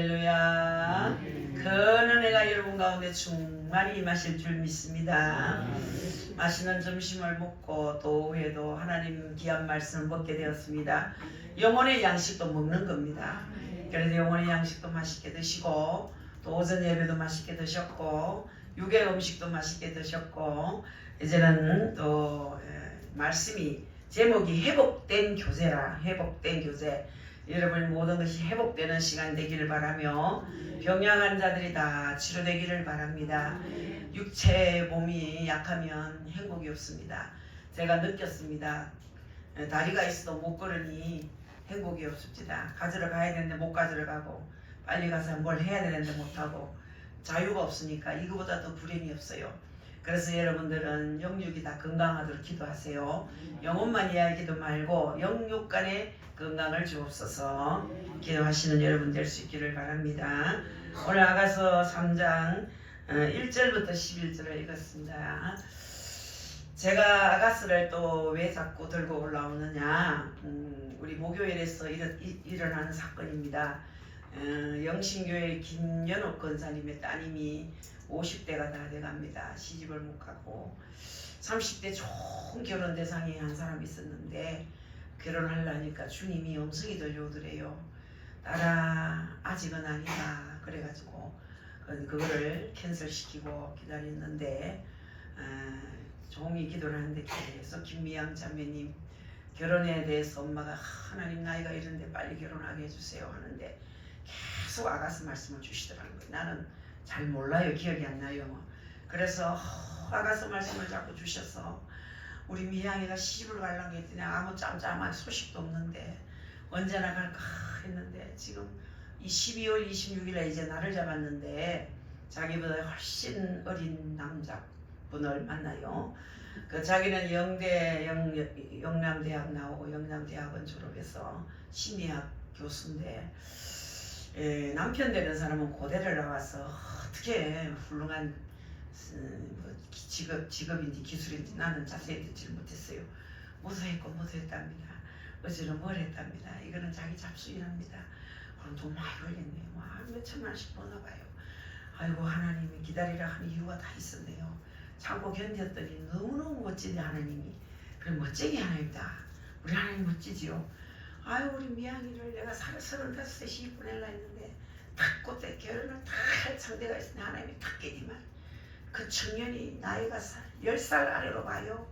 할렐루야. 그 은혜가 여러분 가운데 충만히 임하실 줄 믿습니다. 맛있는 점심을 먹고 또 오후에도 하나님 귀한 말씀을 먹게 되었습니다. 영혼의 양식도 먹는 겁니다. 그래서 영혼의 양식도 맛있게 드시고 또 오전 예배도 맛있게 드셨고 육의 음식도 맛있게 드셨고 이제는 또 말씀이 제목이 회복된 교제라. 회복된 교제. 여러분 모든 것이 회복되는 시간 되기를 바라며 병양한 자들이 다 치료되기를 바랍니다. 육체의 몸이 약하면 행복이 없습니다. 제가 느꼈습니다. 다리가 있어도 못 걸으니 행복이 없습니다. 가지러 가야 되는데 못 가지러 가고 빨리 가서 뭘 해야 되는데 못하고 자유가 없으니까 이거보다 더 불행이 없어요. 그래서 여러분들은 영육이 다 건강하도록 기도하세요. 영혼만 이야기도 말고 영육 간의 건강을 주옵소서. 기도하시는 여러분 될 수 있기를 바랍니다. 오늘 아가서 3장 1절부터 11절을 읽었습니다. 제가 아가서를 또 왜 자꾸 들고 올라오느냐, 우리 목요일에서 일어나는 사건입니다. 영신교회 김연옥 권사님의 따님이 50대가 다 돼갑니다. 시집을 못 가고 30대 좋은 결혼 대상이 한 사람이 있었는데 결혼하려니까 주님이 음성이 들려오더래요. 딸아 아직은 아니다. 그래가지고 그거를 캔슬시키고 기다렸는데 종이 기도를 하는데 계속 김미양 자매님 결혼에 대해서 엄마가 하나님 나이가 이런데 빨리 결혼하게 해주세요 하는데 계속 아가서 말씀을 주시더라고요. 나는 잘 몰라요. 기억이 안 나요. 그래서 아가서 말씀을 자꾸 주셔서 우리 미양이가 시집을 가려고 했더니 아무 짬짬한 소식도 없는데 언제나 갈까 했는데 지금 이 12월 26일에 이제 날을 잡았는데 자기보다 훨씬 어린 남자분을 만나요. 그 자기는 영남대학 나오고 영남대학원 졸업해서 심리학 교수인데 남편 되는 사람은 고대를 나와서 어떻게 훌륭한 직업인지 기술인지 나는 자세히 듣지를 못했어요. 못했답니다. 어제는 뭘 했답니다. 이거는 자기 잡수인합니다. 그럼 돈 많이 벌겠네요. 몇 천만씩 버나봐요. 아이고 하나님이 기다리라 하는 이유가 다 있었네요. 참고 견뎠더니 너무너무 멋지네 하나님이. 그래 멋지게 하나님이다. 우리 하나님 멋지지요. 아유 우리 미양이를 내가 35세 보내려 했는데 딱 그때 결혼을 다 할 상대가 있으니 하나님이 딱 깨지만 그 청년이 나이가 10살 아래로 가요.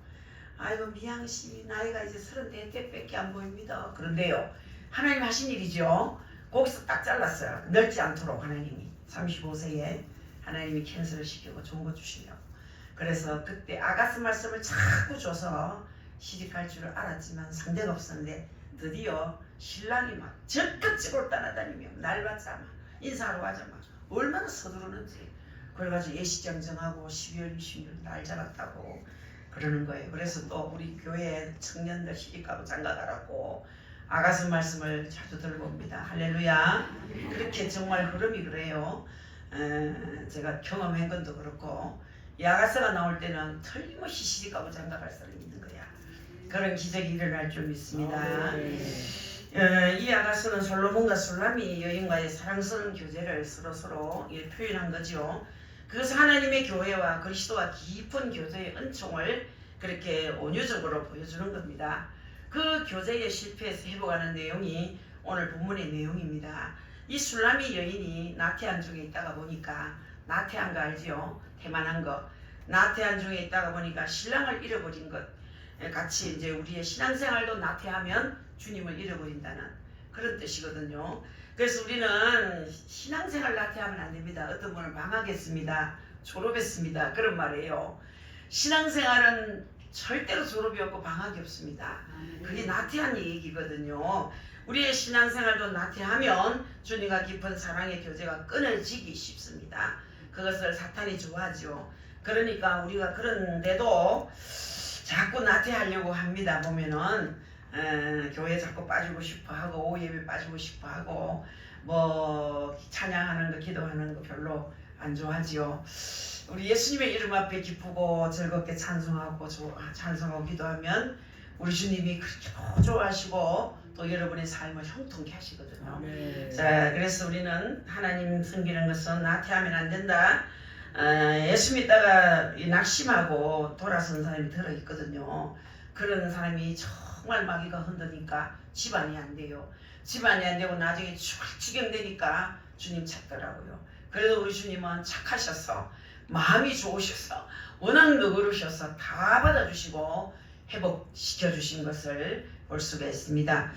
아이고 미양씨 나이가 이제 34대밖에 안 보입니다. 그런데요 하나님 하신 일이죠. 거기서 딱 잘랐어요. 늙지 않도록 하나님이 35세에 하나님이 캔슬을 시키고 좋은 거 주시려고. 그래서 그때 아가스 말씀을 자꾸 줘서 시집갈 줄을 알았지만 상대가 없었는데 드디어 신랑이 막 적극적으로 따라다니며 날받자마 인사하러 가자마 얼마나 서두르는지 그래가지고 예식장 정하고 12월 26일 날 잡았다고 그러는 거예요. 그래서 또 우리 교회 청년들 시집가고 장가가라고 아가서 말씀을 자주 들고 옵니다. 할렐루야. 그렇게 정말 흐름이 그래요. 제가 경험한 것도 그렇고 이 아가서가 나올 때는 틀림없이 시집가고 장가갈 사람이 있는 거야. 그런 기적이 일어날 줄 믿습니다. 이 아가서는 솔로몬과 술람이 여인과의 사랑스러운 교제를 서로 표현한 거죠. 그래서 하나님의 교회와 그리스도와 깊은 교제의 은총을 그렇게 온유적으로 보여주는 겁니다. 그 교제의 실패에서 회복하는 내용이 오늘 본문의 내용입니다. 이 술람이 여인이 나태한 중에 있다가 보니까 나태한 거 알지요? 태만한 거. 나태한 중에 있다가 보니까 신랑을 잃어버린 것. 같이 이제 우리의 신앙생활도 나태하면 주님을 잃어버린다는 그런 뜻이거든요. 그래서 우리는 신앙생활 나태하면 안 됩니다. 어떤 분은 방학했습니다. 졸업했습니다. 그런 말이에요. 신앙생활은 절대로 졸업이 없고 방학이 없습니다. 그게 나태한 얘기거든요. 우리의 신앙생활도 나태하면 주님과 깊은 사랑의 교제가 끊어지기 쉽습니다. 그것을 사탄이 좋아하죠. 그러니까 우리가 그런데도 자꾸 나태하려고 합니다. 보면은 교회 자꾸 빠지고 싶어하고 오후 예배 빠지고 싶어하고 뭐 찬양하는 거 기도하는 거 별로 안 좋아하지요. 우리 예수님의 이름 앞에 기쁘고 즐겁게 찬송하고 기도하면 우리 주님이 그렇게 좋아하시고 또 여러분의 삶을 형통케 하시거든요. 아멘. 자, 그래서 우리는 하나님 섬기는 것은 나태하면 안 된다. 예수 믿다가 낙심하고 돌아선 사람이 들어있거든요. 그런 사람이 정말 마귀가 흔드니까 집안이 안 돼요. 집안이 안 되고 나중에 추경되니까 주님 찾더라고요. 그래도 우리 주님은 착하셔서 마음이 좋으셔서 워낙 너그러우셔서 다 받아주시고 회복시켜 주신 것을 볼 수가 있습니다.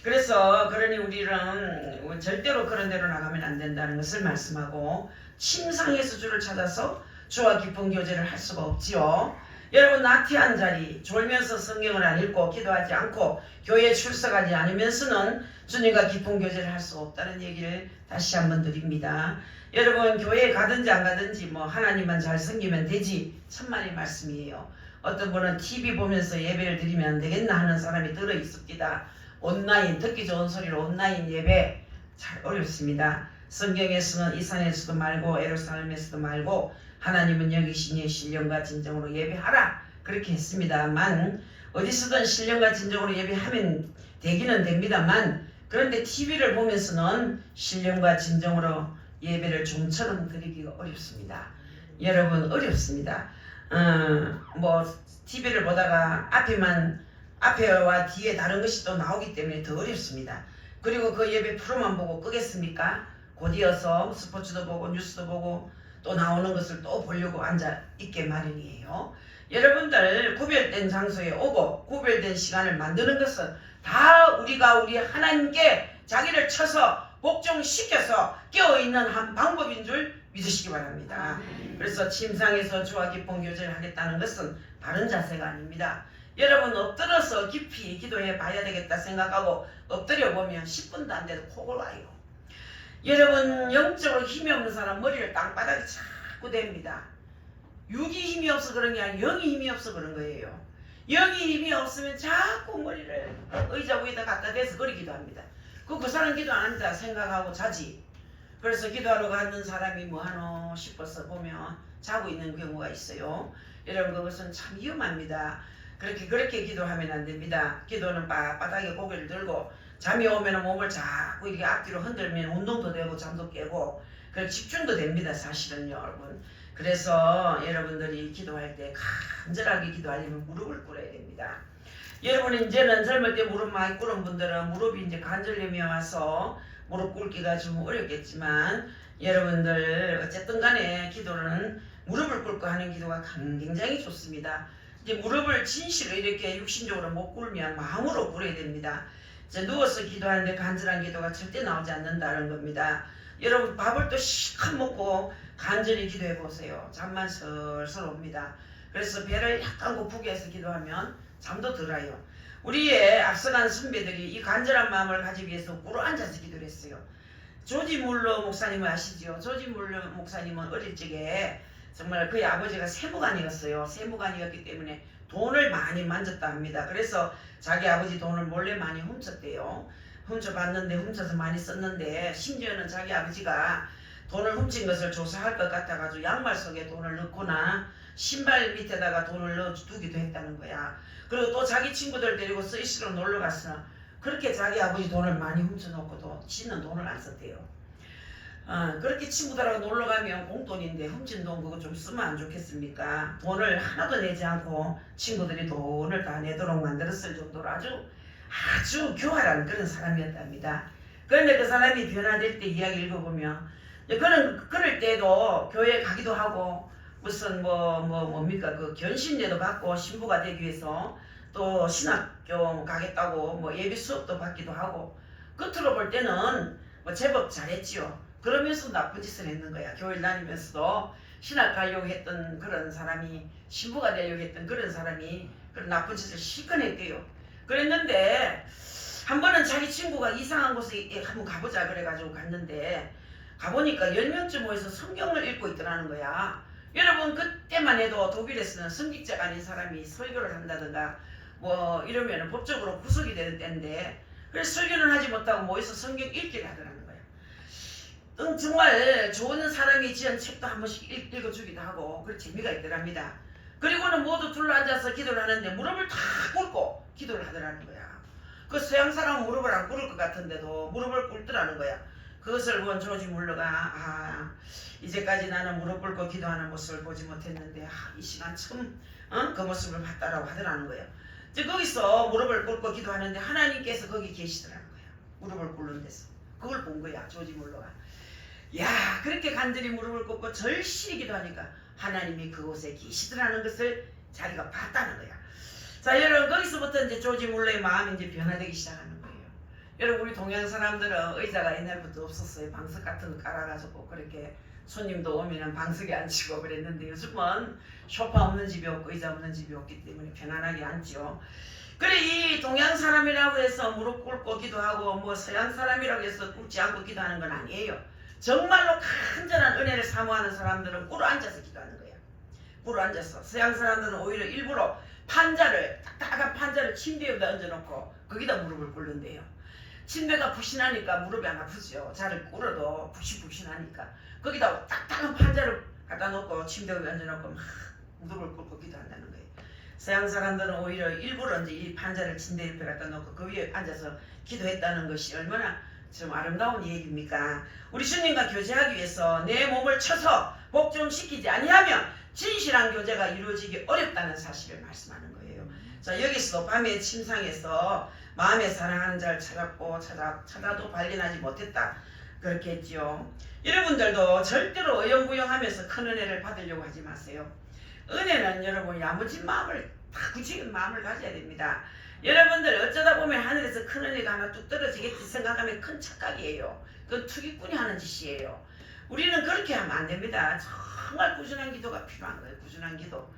그래서 그러니 우리는 절대로 그런 데로 나가면 안 된다는 것을 말씀하고 침상에서 주를 찾아서 주와 깊은 교제를 할 수가 없지요. 여러분 나태한 자리 졸면서 성경을 안 읽고 기도하지 않고 교회에 출석하지 않으면서는 주님과 깊은 교제를 할 수 없다는 얘기를 다시 한번 드립니다. 여러분 교회에 가든지 안 가든지 뭐 하나님만 잘 섬기면 되지 천만의 말씀이에요. 어떤 분은 TV 보면서 예배를 드리면 안 되겠나 하는 사람이 들어 있습니다. 온라인 듣기 좋은 소리로 온라인 예배 잘 어렵습니다. 성경에서는 이 산에서도 말고 예루살렘에서도 말고 하나님은 여기시니 신령과 진정으로 예배하라 그렇게 했습니다만 어디서든 신령과 진정으로 예배하면 되기는 됩니다만 그런데 TV를 보면서는 신령과 진정으로 예배를 좀처럼 드리기가 어렵습니다. 여러분 어렵습니다. 뭐 TV를 보다가 앞에와 뒤에 다른 것이 또 나오기 때문에 더 어렵습니다. 그리고 그 예배 프로만 보고 끄겠습니까? 곧이어서 스포츠도 보고 뉴스도 보고 또 나오는 것을 또 보려고 앉아 있게 마련이에요. 여러분들 구별된 장소에 오고 구별된 시간을 만드는 것은 다 우리가 우리 하나님께 자기를 쳐서 복종시켜서 깨어있는 한 방법인 줄 믿으시기 바랍니다. 그래서 침상에서 주와 깊은 교제를 하겠다는 것은 바른 자세가 아닙니다. 여러분 엎드려서 깊이 기도해 봐야 되겠다 생각하고 엎드려 보면 10분도 안 돼도 코골 와요. 여러분 영적으로 힘이 없는 사람 머리를 땅바닥에 자꾸 댑니다. 육이 힘이 없어 그런 게 아니라 영이 힘이 없어 그런 거예요. 영이 힘이 없으면 자꾸 머리를 의자 위에다 갖다 대서 그러기도 합니다. 그 사람 기도 안 한다 생각하고 자지. 그래서 기도하러 가는 사람이 뭐 하노 싶어서 보면 자고 있는 경우가 있어요. 여러분 그것은 참 위험합니다. 그렇게 기도하면 안 됩니다. 기도는 바닥에 고개를 들고 잠이 오면 몸을 자꾸 이렇게 앞뒤로 흔들면 운동도 되고 잠도 깨고 그래서 집중도 됩니다. 사실은요 여러분. 그래서 여러분들이 기도할 때 간절하게 기도하려면 무릎을 꿇어야 됩니다. 여러분 이제는 젊을 때 무릎 많이 꿇은 분들은 무릎이 이제 관절염이 와서 무릎 꿇기가 좀 어렵겠지만 여러분들 어쨌든 간에 기도는 무릎을 꿇고 하는 기도가 굉장히 좋습니다. 이제 무릎을 진실로 이렇게 육신적으로 못 꿇으면 마음으로 꿇어야 됩니다. 이제 누워서 기도하는데 간절한 기도가 절대 나오지 않는다는 겁니다. 여러분 밥을 또 실컷 먹고 간절히 기도해 보세요. 잠만 슬슬 옵니다. 그래서 배를 약간 고프게 해서 기도하면 잠도 들어요. 우리의 앞서간 선배들이 이 간절한 마음을 가지기 위해서 꿇어 앉아서 기도를 했어요. 조지 물러 목사님을 아시죠? 조지 물러 목사님은 어릴 적에 정말 그의 아버지가 세무관이었어요. 세무관이었기 때문에 돈을 많이 만졌다 합니다. 그래서 자기 아버지 돈을 몰래 많이 훔쳤대요. 훔쳐봤는데 훔쳐서 많이 썼는데 심지어는 자기 아버지가 돈을 훔친 것을 조사할 것 같아가지고 양말 속에 돈을 넣거나 신발 밑에다가 돈을 넣어두기도 했다는 거야. 그리고 또 자기 친구들 데리고 스위스로 놀러 갔어. 그렇게 자기 아버지 돈을 많이 훔쳐놓고도 지는 돈을 안 썼대요. 그렇게 친구들하고 놀러가면 공돈인데 훔친 돈 그거 좀 쓰면 안 좋겠습니까? 돈을 하나도 내지 않고 친구들이 돈을 다 내도록 만들었을 정도로 아주 교활한 그런 사람이었답니다. 그런데 그 사람이 변화될 때 이야기 읽어보면 그럴 때도 교회에 가기도 하고 무슨 뭡니까 그 견신제도 받고 신부가 되기 위해서 또 신학교 가겠다고 뭐 예비 수업도 받기도 하고 겉으로 볼 때는 뭐 제법 잘했지요. 그러면서 나쁜 짓을 했는 거야. 교회를 다니면서도 신학 가려고 했던 그런 사람이 신부가 되려고 했던 그런 사람이 그런 나쁜 짓을 실컷 했대요. 그랬는데 한 번은 자기 친구가 이상한 곳에 한번 가보자 그래가지고 갔는데 가보니까 10명쯤 모여서 성경을 읽고 있더라는 거야. 여러분 그때만 해도 독일에서는 성직자가 아닌 사람이 설교를 한다든가 뭐 이러면 법적으로 구속이 되는 때인데 그래서 설교는 하지 못하고 모여서 성경 읽기를 하더라는 거야. 정말 좋은 사람이 지은 책도 한 번씩 읽어주기도 하고 그런 재미가 있더랍니다. 그리고는 모두 둘러앉아서 기도를 하는데 무릎을 다 꿇고 기도를 하더라는 거야. 그 서양 사람은 무릎을 안 꿇을 것 같은데도 무릎을 꿇더라는 거야. 그것을 본 조지 물러가 이제까지 나는 무릎 꿇고 기도하는 모습을 보지 못했는데 이 시간 처음 그 모습을 봤다라고 하더라는 거예요. 이제 거기서 무릎을 꿇고 기도하는데 하나님께서 거기 계시더라는 거야. 무릎을 꿇는 데서. 그걸 본 거야. 조지 물러가. 야, 그렇게 간절히 무릎을 꿇고 절실히 기도하니까 하나님이 그곳에 계시더라는 것을 자기가 봤다는 거야. 자, 여러분 거기서부터 이제 조지 물러의 마음이 이제 변화되기 시작하는 거예요. 여러분 우리 동양 사람들은 의자가 옛날부터 없었어요. 방석 같은 거 깔아가지고 그렇게 손님도 오면은 방석에 앉히고 그랬는데 요즘은 소파 없는 집이 없고 의자 없는 집이 없기 때문에 편안하게 앉죠. 그래 이 동양 사람이라고 해서 무릎 꿇고 기도하고 뭐 서양 사람이라고 해서 꿇지 않고 기도하는 건 아니에요. 정말로 간절한 은혜를 사모하는 사람들은 꿇어 앉아서 기도하는 거예요. 꿇어 앉아서. 서양 사람들은 오히려 일부러 판자를 딱딱한 판자를 침대 위에다 얹어놓고 거기다 무릎을 꿇는데요. 침대가 푹신하니까 무릎이 안 아프죠. 자를 꿇어도 푹신푹신하니까 거기다 딱딱한 판자를 갖다 놓고 침대 위에 얹어놓고 막 무릎을 꿇고 기도한다는 거예요. 서양 사람들은 오히려 일부러 이제 이 판자를 침대 옆에 갖다 놓고 그 위에 앉아서 기도했다는 것이 얼마나 좀 아름다운 얘기입니까? 우리 주님과 교제하기 위해서 내 몸을 쳐서 복종시키지 아니하면 진실한 교제가 이루어지기 어렵다는 사실을 말씀하는 거예요. 자, 여기서도 밤에 침상에서 마음에 사랑하는 자를 찾았고 찾아도 발견하지 못했다. 그렇게 했지요. 여러분들도 절대로 어영부영하면서 큰 은혜를 받으려고 하지 마세요. 은혜는 여러분 야무진 마음을 굳이 마음을 가져야 됩니다. 여러분들 어쩌다 보면 하늘에서 큰 은혜가 하나 뚝 떨어지겠지 생각하면 큰 착각이에요. 그건 투기꾼이 하는 짓이에요. 우리는 그렇게 하면 안 됩니다. 정말 꾸준한 기도가 필요한 거예요. 꾸준한 기도.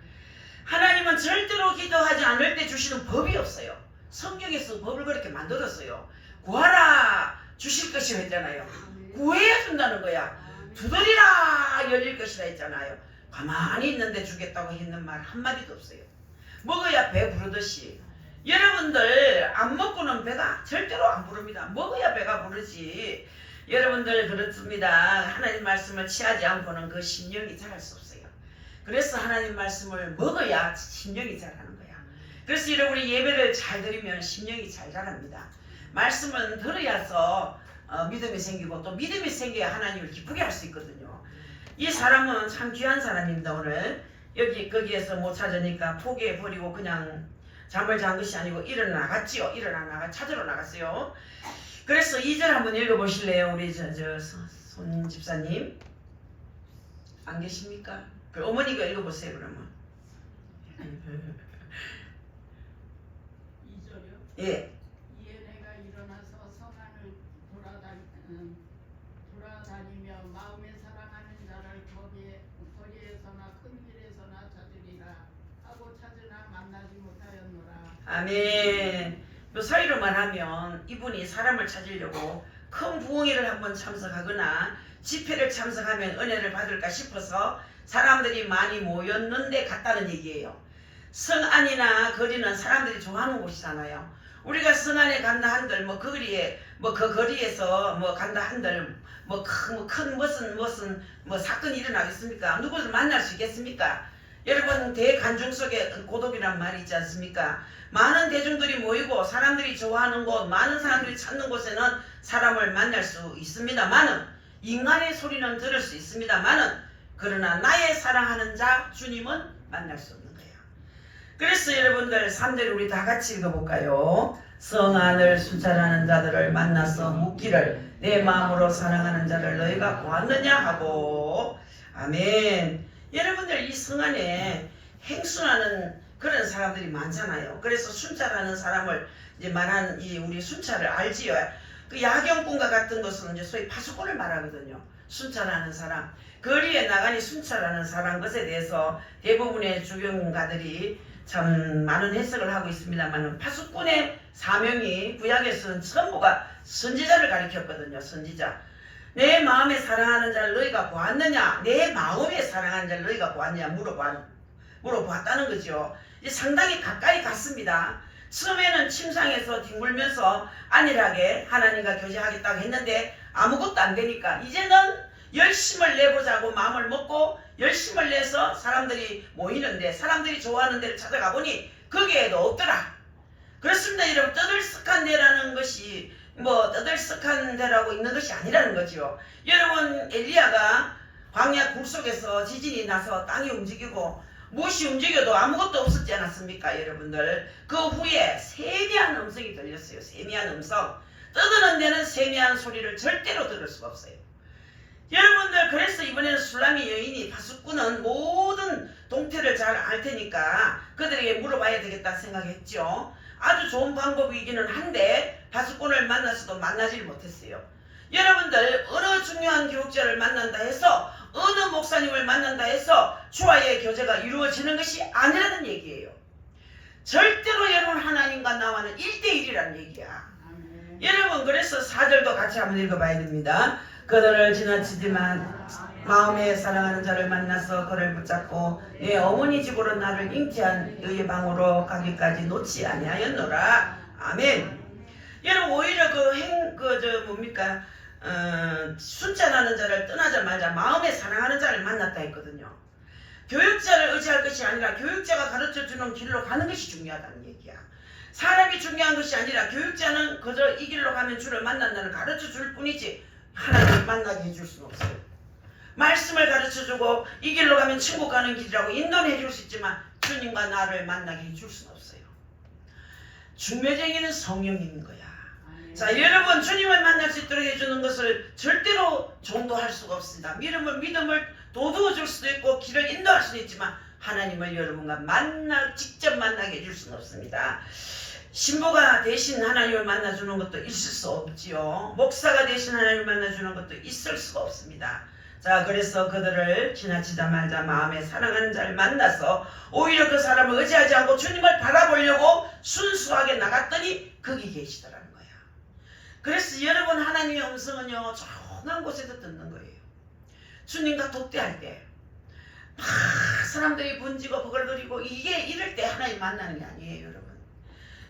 하나님은 절대로 기도하지 않을 때 주시는 법이 없어요. 성경에서 법을 그렇게 만들었어요. 구하라 주실 것이라 했잖아요. 구해야 준다는 거야. 두드리라 열릴 것이라 했잖아요. 가만히 있는데 주겠다고 했는 말 한마디도 없어요. 먹어야 배 부르듯이 여러분들 안 먹고는 배가 절대로 안 부릅니다. 먹어야 배가 부르지. 여러분들 그렇습니다. 하나님 말씀을 취하지 않고는 그 심령이 자랄 수 없어요. 그래서 하나님 말씀을 먹어야 심령이 자라는 거야. 그래서 여러분이 예배를 잘 드리면 심령이 잘 자랍니다. 말씀은 들어야서 믿음이 생기고 또 믿음이 생겨야 하나님을 기쁘게 할 수 있거든요. 이 사람은 참 귀한 사람입니다. 오늘 거기에서 못 찾으니까 포기해버리고 그냥 잠을 잔 것이 아니고 일어나갔지요. 일어나 찾으러 나갔어요. 그래서 2절 한번 읽어보실래요? 우리 손 집사님 안 계십니까? 그 어머니가 읽어보세요. 그러면 2절이요? 예. 이에 내가 일어나서 성 안을 돌아다니며 마음에 사랑하는 자를 거리에서나 큰 길에서나 찾으리라 하고 찾으나 만나지 못하였노라. 아멘. 요 사이로만 하면 이분이 사람을 찾으려고 큰 부흥회를 한번 참석하거나 집회를 참석하면 은혜를 받을까 싶어서 사람들이 많이 모였는데 갔다는 얘기예요. 성 안이나 거리는 사람들이 좋아하는 곳이잖아요. 우리가 성 안에 간다 한들 그 거리에서 간다 한들 큰 무슨 사건이 일어나겠습니까? 누구를 만날 수 있겠습니까? 여러분 대간중 속에 고독이란 말이 있지 않습니까? 많은 대중들이 모이고 사람들이 좋아하는 곳, 많은 사람들이 찾는 곳에는 사람을 만날 수 있습니다만은 인간의 소리는 들을 수 있습니다만은 그러나 나의 사랑하는 자 주님은 만날 수 없는 거예요. 그래서 여러분들 3절 우리 다 같이 읽어볼까요? 성 안을 순찰하는 자들을 만나서 묻기를 내 마음으로 사랑하는 자를 너희가 보았느냐 하고 아멘. 여러분들 이 성 안에 행순하는 그런 사람들이 많잖아요. 그래서 순찰하는 사람을 이제 말한 이 우리 순찰을 알지요. 그 야경꾼과 같은 것은 이제 소위 파수꾼을 말하거든요. 순찰하는 사람, 거리에 나가니 순찰하는 사람 것에 대해서 대부분의 주경가들이 참 많은 해석을 하고 있습니다만 파수꾼의 사명이 구약에서는 전부가 선지자를 가리켰거든요. 선지자. 내 마음에 사랑하는 자를 너희가 보았느냐? 내 마음에 사랑하는 자를 너희가 보았느냐? 물어보았다는 거죠. 이제 상당히 가까이 갔습니다. 처음에는 침상에서 뒹굴면서 안일하게 하나님과 교제하겠다고 했는데 아무것도 안 되니까 이제는 열심을 내보자고 마음을 먹고 열심을 내서 사람들이 모이는데 사람들이 좋아하는 데를 찾아가 보니 거기에도 없더라. 그렇습니다. 여러분, 떠들썩한 데라는 것이 뭐 떠들썩한 데라고 있는 것이 아니라는 거죠. 여러분, 엘리야가 광야 굴 속에서 지진이 나서 땅이 움직이고 무엇이 움직여도 아무것도 없었지 않았습니까? 여러분들, 그 후에 세미한 음성이 들렸어요. 세미한 음성. 떠드는 데는 세미한 소리를 절대로 들을 수가 없어요. 여러분들, 그래서 이번에는 술라미 여인이 바숫꾼은 모든 동태를 잘 알 테니까 그들에게 물어봐야 되겠다 생각했죠. 아주 좋은 방법이기는 한데 바숫꾼을 만나서도 만나질 못했어요. 여러분들, 어느 중요한 교육자를 만난다 해서, 어느 목사님을 만난다 해서 주와의 교제가 이루어지는 것이 아니라는 얘기예요. 절대로 여러분, 하나님과 나와는 1대1이라는 얘기야. 여러분, 그래서 4절도 같이 한번 읽어봐야 됩니다. 그들을 지나치지만 마음에 사랑하는 자를 만나서 그를 붙잡고 내 어머니 집으로 나를 잉태한 너의 방으로 가기까지 놓지 아니하였노라. 아멘. 여러분, 오히려 순찬하는 자를 떠나자마자 마음에 사랑하는 자를 만났다 했거든요. 교육자를 의지할 것이 아니라 교육자가 가르쳐주는 길로 가는 것이 중요하다는 얘기야. 사람이 중요한 것이 아니라 교육자는 그저 이 길로 가면 주를 만난다는 가르쳐줄 뿐이지 하나님을 만나게 해줄 수는 없어요. 말씀을 가르쳐주고 이 길로 가면 천국 가는 길이라고 인도해 줄 수 있지만 주님과 나를 만나게 해줄 수는 없어요. 중매쟁이는 성령인 거야. 자, 여러분, 주님을 만날 수 있도록 해주는 것을 절대로 종도할 수가 없습니다. 믿음을 도두어 줄 수도 있고 길을 인도할 수도 있지만 하나님을 여러분과 직접 만나게 해줄 수는 없습니다. 신부가 대신 하나님을 만나주는 것도 있을 수 없지요. 목사가 대신 하나님을 만나주는 것도 있을 수가 없습니다. 자, 그래서 그들을 지나치자마자 마음에 사랑하는 자를 만나서 오히려 그 사람을 의지하지 않고 주님을 바라보려고 순수하게 나갔더니 거기 계시더라는 거야. 그래서 여러분, 하나님의 음성은요, 조용한 곳에서 듣는 거예요. 주님과 독대할 때 막 사람들이 번지고 버글거리고 이럴 때 하나님 만나는 게 아니에요, 여러분.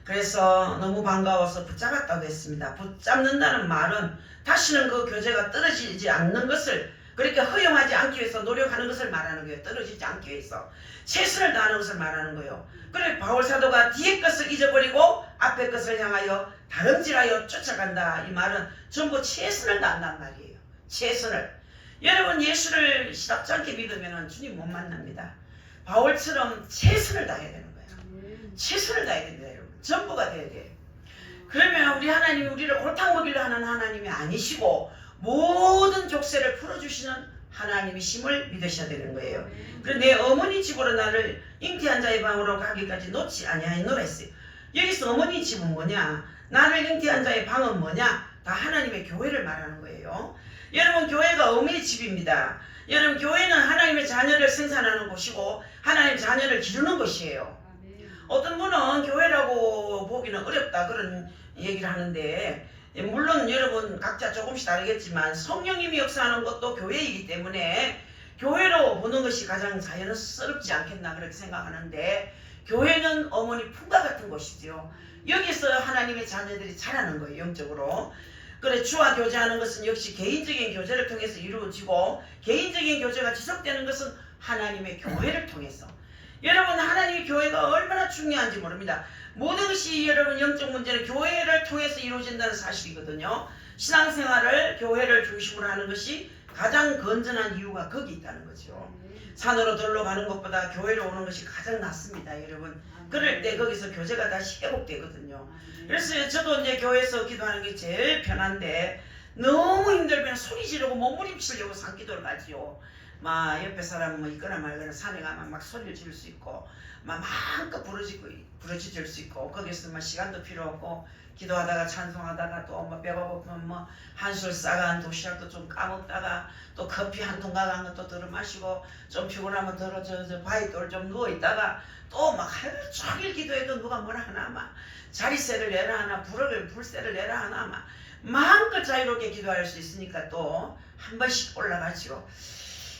그래서 너무 반가워서 붙잡았다고 했습니다. 붙잡는다는 말은 다시는 그 교제가 떨어지지 않는 것을, 그렇게 허용하지 않기 위해서 노력하는 것을 말하는 거예요. 떨어지지 않기 위해서 최선을 다하는 것을 말하는 거예요. 그래, 바울 사도가 뒤에 것을 잊어버리고 앞에 것을 향하여 다름질하여 쫓아간다, 이 말은 전부 최선을 다한단 말이에요. 최선을. 여러분, 예수를 시답지 않게 믿으면 주님 못 만납니다. 바울처럼 최선을 다해야 되는 거예요. 최선을 다해야 됩니다, 여러분. 전부가 돼야 돼. 그러면 우리 하나님이 우리를 골탕 먹이려 하는 하나님이 아니시고 모든 족쇄를 풀어주시는 하나님이심을 믿으셔야 되는 거예요. 그래서 내 어머니 집으로 나를 잉태한 자의 방으로 가기까지 놓지 아니하였노라 했어요. 여기서 어머니 집은 뭐냐? 나를 잉태한 자의 방은 뭐냐? 다 하나님의 교회를 말하는 거예요. 여러분, 교회가 어머니 집입니다. 여러분, 교회는 하나님의 자녀를 생산하는 곳이고 하나님의 자녀를 기르는 곳이에요. 어떤 분은 교회라고 보기는 어렵다 그런 얘기를 하는데, 물론 여러분 각자 조금씩 다르겠지만 성령님이 역사하는 것도 교회이기 때문에 교회로 보는 것이 가장 자연스럽지 않겠나 그렇게 생각하는데, 교회는 어머니 품과 같은 곳이죠. 여기서 하나님의 자녀들이 자라는 거예요, 영적으로. 그래, 주와 교제하는 것은 역시 개인적인 교제를 통해서 이루어지고 개인적인 교제가 지속되는 것은 하나님의 교회를 통해서. 여러분, 하나님의 교회가 얼마나 중요한지 모릅니다. 모든 것이 여러분 영적 문제는 교회를 통해서 이루어진다는 사실이거든요. 신앙생활을 교회를 중심으로 하는 것이 가장 건전한 이유가 거기 있다는 거죠. 산으로 들러 가는 것보다 교회로 오는 것이 가장 낫습니다, 여러분. 그럴 때 거기서 교제가 다시 회복되거든요. 그래서 저도 이제 교회에서 기도하는 게 제일 편한데, 너무 힘들면 소리 지르고 몸부림치려고 산기도를 가지요. 막 옆에 사람 뭐 있거나 말거나 산에 가면 막 소리를 지를 수 있고 막 마음껏 부르짖을 수 있고, 거기서 막 시간도 필요 없고 기도하다가 찬송하다가 또 뭐 배가 고프면 뭐 한술 싸간 도시락도 좀 까먹다가 또 커피 한 통 가간 것도 들어 마시고, 좀 피곤하면 들어 저 바위돌 좀 누워 있다가 또 막 하루 종일 기도해도 누가 뭐라 하나, 막 자리세를 내라 하나, 불세를 내라 하나, 막 마음껏 자유롭게 기도할 수 있으니까 또 한 번씩 올라가지고.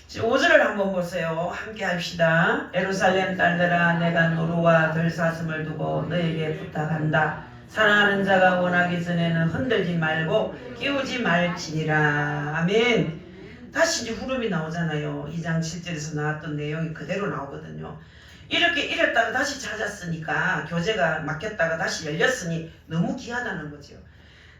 5절을 한번 보세요. 함께 합시다. 예루살렘 딸들아, 내가 노루와 들사슴을 두고 너에게 부탁한다. 사랑하는 자가 원하기 전에는 흔들지 말고 끼우지 말지니라. 아멘. 다시 이제 후렴이 나오잖아요. 2장 7절에서 나왔던 내용이 그대로 나오거든요. 이렇게 잃었다가 다시 찾았으니까 교제가 막혔다가 다시 열렸으니 너무 귀하다는 거죠.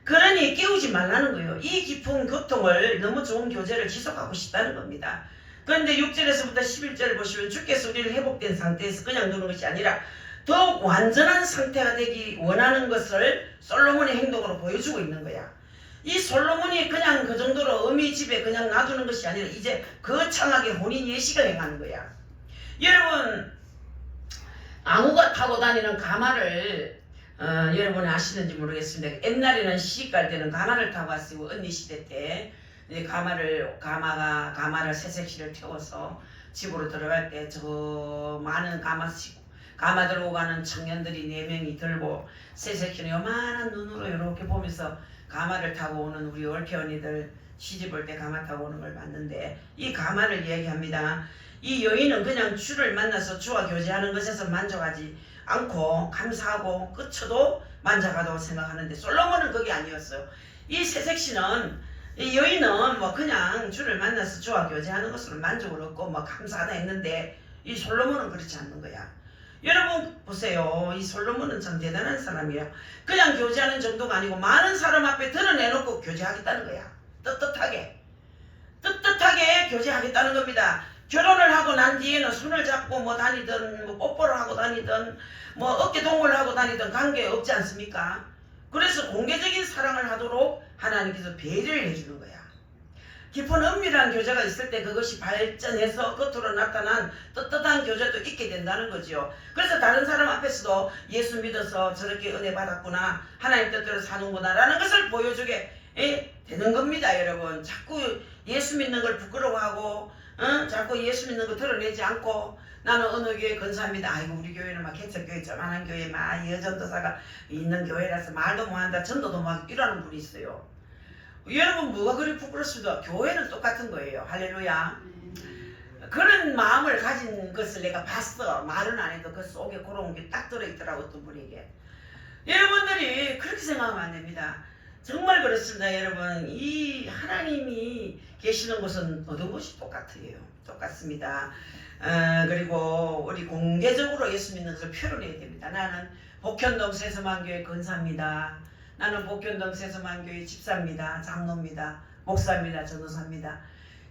그러니 깨우지 말라는 거예요. 이 깊은 교통을 너무 좋은 교제를 지속하고 싶다는 겁니다. 그런데 6절에서부터 11절을 보시면 주께서 우리를 회복된 상태에서 그냥 두는 것이 아니라 더욱 완전한 상태가 되기 원하는 것을 솔로몬의 행동으로 보여주고 있는 거야. 이 솔로몬이 그냥 그 정도로 어미 집에 그냥 놔두는 것이 아니라 이제 거창하게 혼인 예식을 행하는 거야. 여러분, 아무가 타고 다니는 가마를 여러분이 아시는지 모르겠습니다. 옛날에는 시집갈 때는 가마를 타고 왔어요. 언니 시대 때 이제 가마를 새색시를 태워서 집으로 들어갈 때 저 많은 가마 들고 가는 청년들이 4명이 들고 새색시는 요만한 눈으로 이렇게 보면서 가마를 타고 오는 우리 올케 언니들 시집올 때 가마 타고 오는 걸 봤는데, 이 가마를 얘기합니다. 이 여인은 그냥 주를 만나서 주와 교제하는 것에서 만족하지 않고 감사하고 끝쳐도 만족하다고 생각하는데, 솔로몬은 그게 아니었어요. 이 새색시는, 이 여인은 뭐 그냥 주를 만나서 주와 교제하는 것으로 만족을 얻고 뭐 감사하다 했는데, 이 솔로몬은 그렇지 않는 거야. 여러분 보세요. 이 솔로몬은 참 대단한 사람이에요. 그냥 교제하는 정도가 아니고 많은 사람 앞에 드러내놓고 교제하겠다는 거야. 떳떳하게 교제하겠다는 겁니다. 결혼을 하고 난 뒤에는 손을 잡고 뭐 다니든 뭐 뽀뽀를 하고 다니든 뭐 어깨 동무를 하고 다니든 관계 없지 않습니까? 그래서 공개적인 사랑을 하도록 하나님께서 배려를 해주는 거야. 깊은 은밀한 교제가 있을 때 그것이 발전해서 겉으로 나타난 떳떳한 교제도 있게 된다는 거죠. 그래서 다른 사람 앞에서도 예수 믿어서 저렇게 은혜 받았구나, 하나님 뜻대로 사는구나 라는 것을 보여주게 되는 겁니다. 여러분, 자꾸 예수 믿는 걸 부끄러워하고 자꾸 예수 믿는 거 드러내지 않고 나는 어느 교회 건사합니다. 아이고 우리 교회는 막 개척교회 조만한 교회 막 여전도사가 있는 교회라서 말도 못한다, 전도도 막 이러는 분이 있어요. 여러분 뭐가 그리 부끄럽습니까? 교회는 똑같은 거예요. 할렐루야. 그런 마음을 가진 것을 내가 봤어. 말은 안 해도 그 속에 그런 게 딱 들어있더라고, 어떤 분에게. 여러분들이 그렇게 생각하면 안 됩니다. 정말 그렇습니다. 여러분, 이 하나님이 계시는 곳은 어떤 곳이 똑같습니다. 그리고 우리 공개적으로 예수 믿는 것을 표현해야 됩니다. 나는 복현동 세서만교회 건사입니다. 나는 복현동 세서만교회 집사입니다. 장로입니다. 목사입니다. 전도사입니다.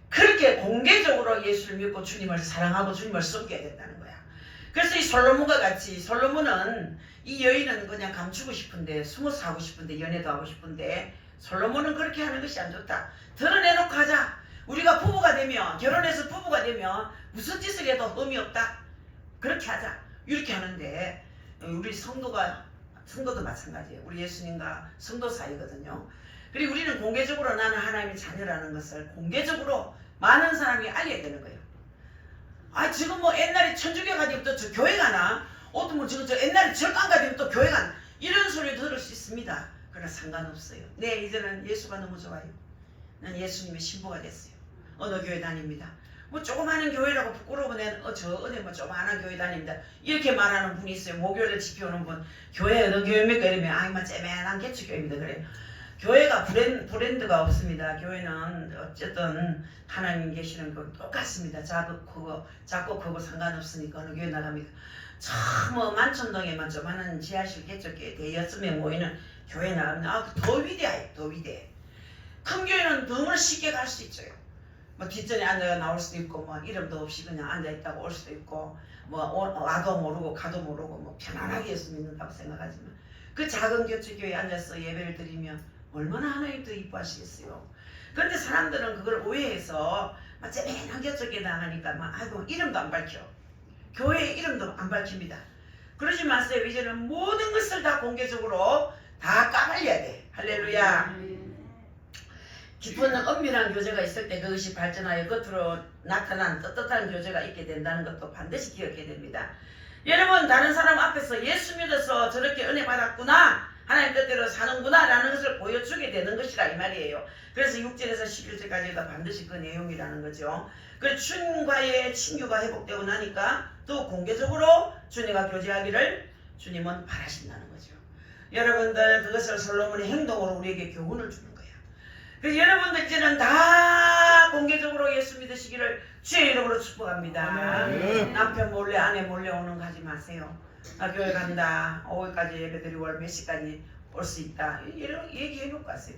그렇게 공개적으로 예수를 믿고 주님을 사랑하고 주님을 섬겨야 된다는 거야. 그래서 이 솔로몬과 같이, 솔로몬은, 이 여인은 그냥 감추고 싶은데, 숨어서 하고 싶은데, 연애도 하고 싶은데, 솔로몬은 그렇게 하는 것이 안 좋다. 드러내놓고 하자. 우리가 부부가 되면, 결혼해서 부부가 되면 무슨 짓을 해도 의미 없다. 그렇게 하자. 이렇게 하는데, 우리 성도도 마찬가지예요. 우리 예수님과 성도 사이거든요. 그리고 우리는 공개적으로 나는 하나님의 자녀라는 것을 공개적으로 많은 사람이 알려야 되는 거예요. 아, 지금 뭐 옛날에 천주교 가지고 또 저 교회 가나? 어떤 분 지금 저 옛날에 절간 가지고 또 교회 가나? 이런 소리 들을 수 있습니다. 그러나 상관없어요. 네, 이제는 예수가 너무 좋아요. 난 예수님의 신부가 됐어요. 어느 교회 다닙니다. 뭐 조그마한 교회라고 부끄러우면 저 은혜 뭐 조그마한 교회 다닙니다. 이렇게 말하는 분이 있어요. 목요일에 집회 오는 분. 교회 어느 교회입니까? 이러면 아이 뭐 째매난 개척교회입니다. 그래요. 교회가 브랜드가 없습니다. 교회는 어쨌든 하나님 계시는 거 똑같습니다. 작고 크고 상관없으니까 어느 교회 나갑니까? 뭐 만천동에만 조그마한 지하실 개척교회 대여섯 명 모이는 교회 나가면 더 위대해요. 더 위대해. 큰 교회는 너무 쉽게 갈 수 있어요. 뭐 뒷전에 앉아 나올 수도 있고 뭐 이름도 없이 그냥 앉아있다고 올 수도 있고 뭐 와도 모르고 가도 모르고 뭐 편안하게 예수 믿는다고 생각하지만, 그 작은 교회에 앉아서 예배를 드리면 얼마나 하나님 더 이뻐하시겠어요. 그런데 사람들은 그걸 오해해서 막 째매난 교회에 나가니까 막 아이고 이름도 안 밝혀. 교회 이름도 안 밝힙니다. 그러지 마세요. 이제는 모든 것을 다 공개적으로 다 까발려야 돼. 할렐루야. 깊은 은밀한 교제가 있을 때 그것이 발전하여 겉으로 나타난 떳떳한 교제가 있게 된다는 것도 반드시 기억해야 됩니다. 여러분, 다른 사람 앞에서 예수 믿어서 저렇게 은혜 받았구나, 하나님 뜻대로 사는구나 라는 것을 보여주게 되는 것이라 이 말이에요. 그래서 6절에서 11절까지가 반드시 그 내용이라는 거죠. 그래서 주님과의 친교가 회복되고 나니까 또 공개적으로 주님과 교제하기를 주님은 바라신다는 거죠. 여러분들, 그것을 솔로몬의 행동으로 우리에게 교훈을 주는 거예요. 그래서 여러분들 이제는 다 공개적으로 예수 믿으시기를 주의 이름으로 축복합니다. 남편 몰래 아내 몰래 오는 거 하지 마세요. 나 교회 간다. 5월까지 예배 드리고 몇 시까지 올 수 있다. 이런 얘기해 놓고 가세요.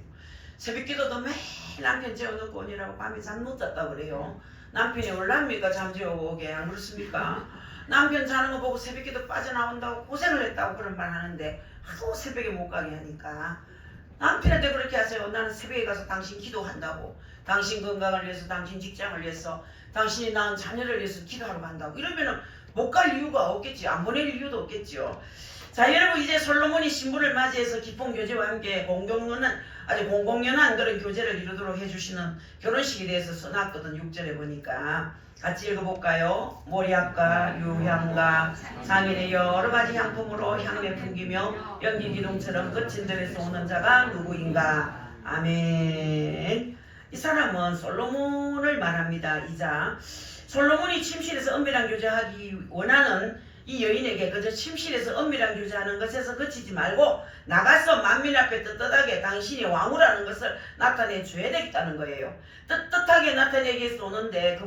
새벽기도도 매일 남편 재워놓고 오니라고 밤에 잠 못 잤다 그래요. 남편이 올랍니까? 잠 재우고 오게. 안 그렇습니까? 남편 자는 거 보고 새벽기도 빠져나온다고 고생을 했다고 그런 말 하는데 하도 새벽에 못 가게 하니까 남편한테 그렇게 하세요. 나는 새벽에 가서 당신 기도한다고. 당신 건강을 위해서, 당신 직장을 위해서, 당신이 낳은 자녀를 위해서 기도하러 간다고. 이러면은 못 갈 이유가 없겠지. 안 보낼 이유도 없겠죠. 자, 여러분 이제 솔로몬이 신부를 맞이해서 기쁜 교제와 함께 아주 공공연한 그런 교제를 이루도록 해주시는 결혼식에 대해서 써놨거든. 6절에 보니까 같이 읽어볼까요? 모리압과 유향과 장인의 여러 가지 향품으로 향내 풍기며 연기 기둥처럼 거친 들에서 오는 자가 누구인가? 아멘. 이 사람은 솔로몬을 말합니다. 이자 솔로몬이 침실에서 은밀한 교제하기 원하는 이 여인에게 그저 침실에서 은밀한 교제하는 것에서 그치지 말고 나가서 만민 앞에 떳떳하게 당신이 왕후라는 것을 나타내 줘야 되겠다는 거예요. 떳떳하게 나타내기 위해서 오는데 그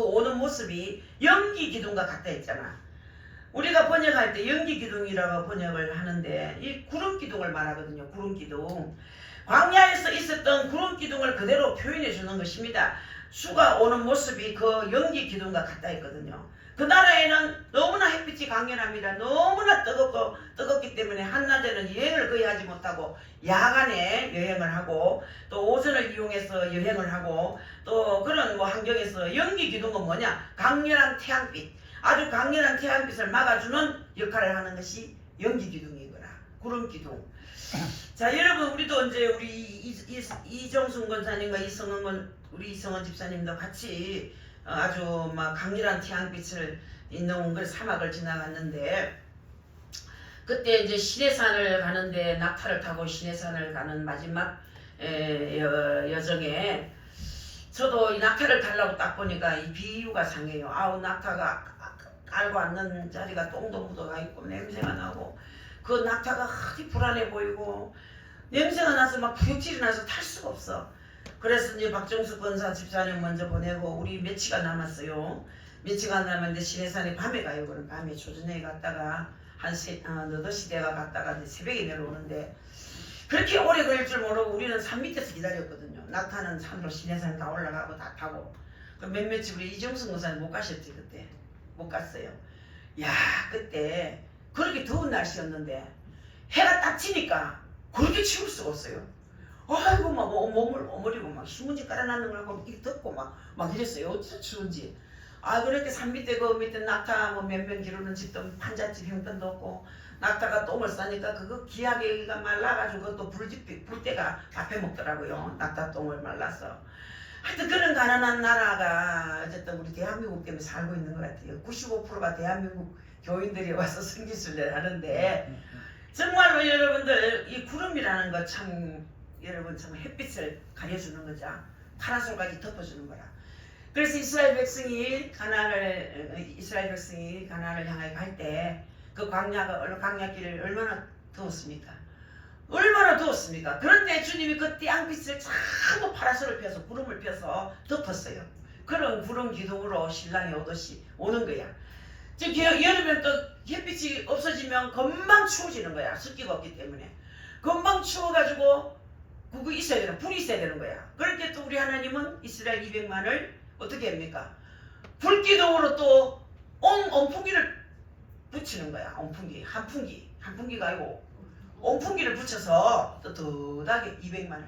오는 모습이 연기 기둥과 같다 했잖아. 우리가 번역할 때 연기 기둥이라고 번역을 하는데 이 구름 기둥을 말하거든요. 구름 기둥. 광야에서 있었던 구름 기둥을 그대로 표현해 주는 것입니다. 수가 오는 모습이 그 연기 기둥과 같다 했거든요. 그 나라에는 너무나 햇빛이 강렬합니다. 너무나 뜨겁기 때문에 한낮에는 여행을 거의 하지 못하고 야간에 여행을 하고 또 오전을 이용해서 여행을 하고 또 그런 환경에서 연기 기둥은 뭐냐? 강렬한 태양빛, 아주 강렬한 태양빛을 막아주는 역할을 하는 것이 연기 기둥이거라. 구름 기둥. 자, 여러분 우리도 이제 우리 이정순 권사님과 우리 이성원 집사님도 같이 아주 막 강렬한 태양빛을 있는 그 사막을 지나갔는데 그때 이제 시내산을 가는데 낙타를 타고 시내산을 가는 마지막 여정에 저도 이 낙타를 타려고 딱 보니까 이 비유가 상해요. 아우 낙타가 깔고 앉는 자리가 똥도 묻어가 있고 냄새가 나고 그 낙타가 아주 불안해 보이고 냄새가 나서 막 부역질이 나서 탈 수가 없어. 그래서 이제 박정수 권사 집사님 먼저 보내고 우리 며칠가 남았어요. 며칠가 남았는데 시내산에 밤에 가요. 그럼 밤에 조전에 갔다가 한 8시 대가 갔다가 이제 새벽에 내려오는데 그렇게 오래 걸릴 줄 모르고 우리는 산 밑에서 기다렸거든요. 낙타는 산으로 시내산 다 올라가고 다 타고. 그 몇몇이 우리 이정승 권사님 못 가셨지 그때. 못 갔어요. 야 그때 그렇게 더운 날씨였는데 해가 딱 지니까 그렇게 추울 수가 없어요. 아이고 막 몸을 오므리고 막 신문지 깔아놨는 걸 보고 이게 덥고 막 이랬어요. 어찌 추운지. 아 그렇게 산 밑에 그 밑에 낙타 뭐 몇 명 기르는 집도 판잣집 형편도 없고 낙타가 똥을 싸니까 그거 기하게가 말라가지고 그것도 불때가 밥해 먹더라고요. 낙타 똥을 말라서. 하여튼 그런 가난한 나라가 어쨌든 우리 대한민국 때문에 살고 있는 것 같아요. 95%가 대한민국 교인들이 와서 성지순례를 하는데 정말로 여러분들 이 구름이라는 거 참 여러분 참 햇빛을 가려주는 거죠. 파라솔까지 덮어주는 거라. 그래서 이스라엘 백성이 가나안을 향해 갈 때 그 광야길을 얼마나 더웠습니까? 얼마나 더웠습니까? 그런데 주님이 그 태양빛을 전부 파라솔을 펴서 구름을 펴서 덮었어요. 그런 구름 기둥으로 신랑이 오듯이 오는 거야. 즉 여름엔 또 햇빛이 없어지면 금방 추워지는 거야. 습기가 없기 때문에. 금방 추워가지고 그거 있어야 되는 불이 있어야 되는 거야. 그렇게 또 우리 하나님은 이스라엘 200만을 어떻게 합니까? 불기둥으로 또 온풍기를 붙이는 거야. 온풍기, 한풍기가 아니고 온풍기를 붙여서 떳떳하게 200만을.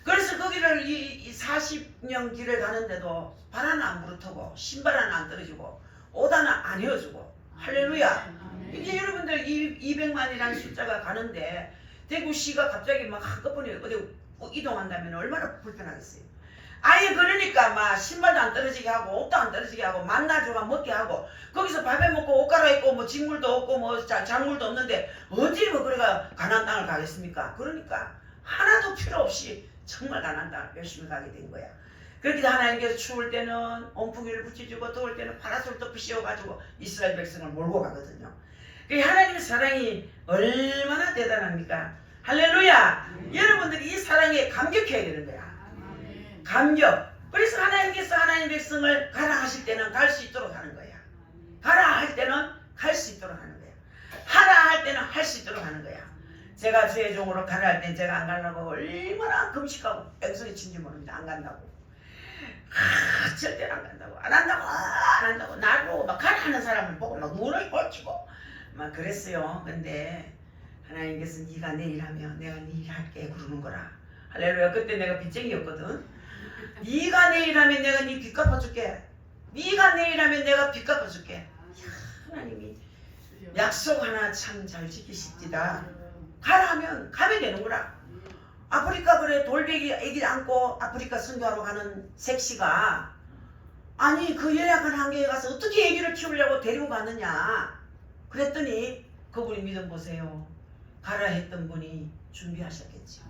그래서 거기를 이 40년 길을 가는데도 발 하나 안 부르트고 신발 하나 안 떨어지고 옷 하나 안 헤어지고 할렐루야. 이제 여러분들 200만이라는 숫자가 가는데 대구시가 갑자기 막 한꺼번에 어디 이동한다면 얼마나 불편하겠어요. 아예 그러니까 막 신발도 안 떨어지게 하고 옷도 안 떨어지게 하고 만나줘만 먹게 하고 거기서 밥해 먹고 옷 갈아입고 뭐 직물도 없고 뭐 작물도 없는데 언제 뭐 그래가 가나안 땅을 가겠습니까? 그러니까 하나도 필요 없이 정말 가나안 땅을 열심히 가게 된 거야. 그렇게 하나님께서 추울 때는 온풍기를 붙여주고 더울 때는 파라솔 덮어 씌워가지고 이스라엘 백성을 몰고 가거든요. 하나님의 사랑이 얼마나 대단합니까? 할렐루야! 여러분들이 이 사랑에 감격해야 되는 거야. 감격. 그래서 하나님께서 하나님 백성을 가라 하실 때는 갈 수 있도록 하는 거야. 가라 할 때는 갈 수 있도록 하는 거야. 하라 할 때는 할 수 있도록 하는 거야. 제가 주의 종으로 가라 할 땐 제가 안 가려고 얼마나 금식하고 뺑소니 친지 모릅니다. 안 간다고. 절대로 안 간다고. 안 한다고. 나보고 막 가라 하는 사람을 보고 막 눈을 꼴치고 막 그랬어요. 근데 하나님께서 네가 내일 하면 내가 네 일 할게 그러는 거라. 할렐루야. 그때 내가 빚쟁이였거든. 네가 내일 하면 내가 네 빚 갚아줄게. 네가 내일 하면 내가 빚 갚아줄게. 하나님이 약속 하나 참 잘 지키십니다. 가라 하면 가면 되는구나. 아프리카 그래 돌베기 애기를 안고 아프리카 선교하러 가는 색시가 아니 그 열악한 환경에 가서 어떻게 애기를 키우려고 데리고 가느냐. 그랬더니 그분이 믿음 보세요. 가라 했던 분이 준비하셨겠죠.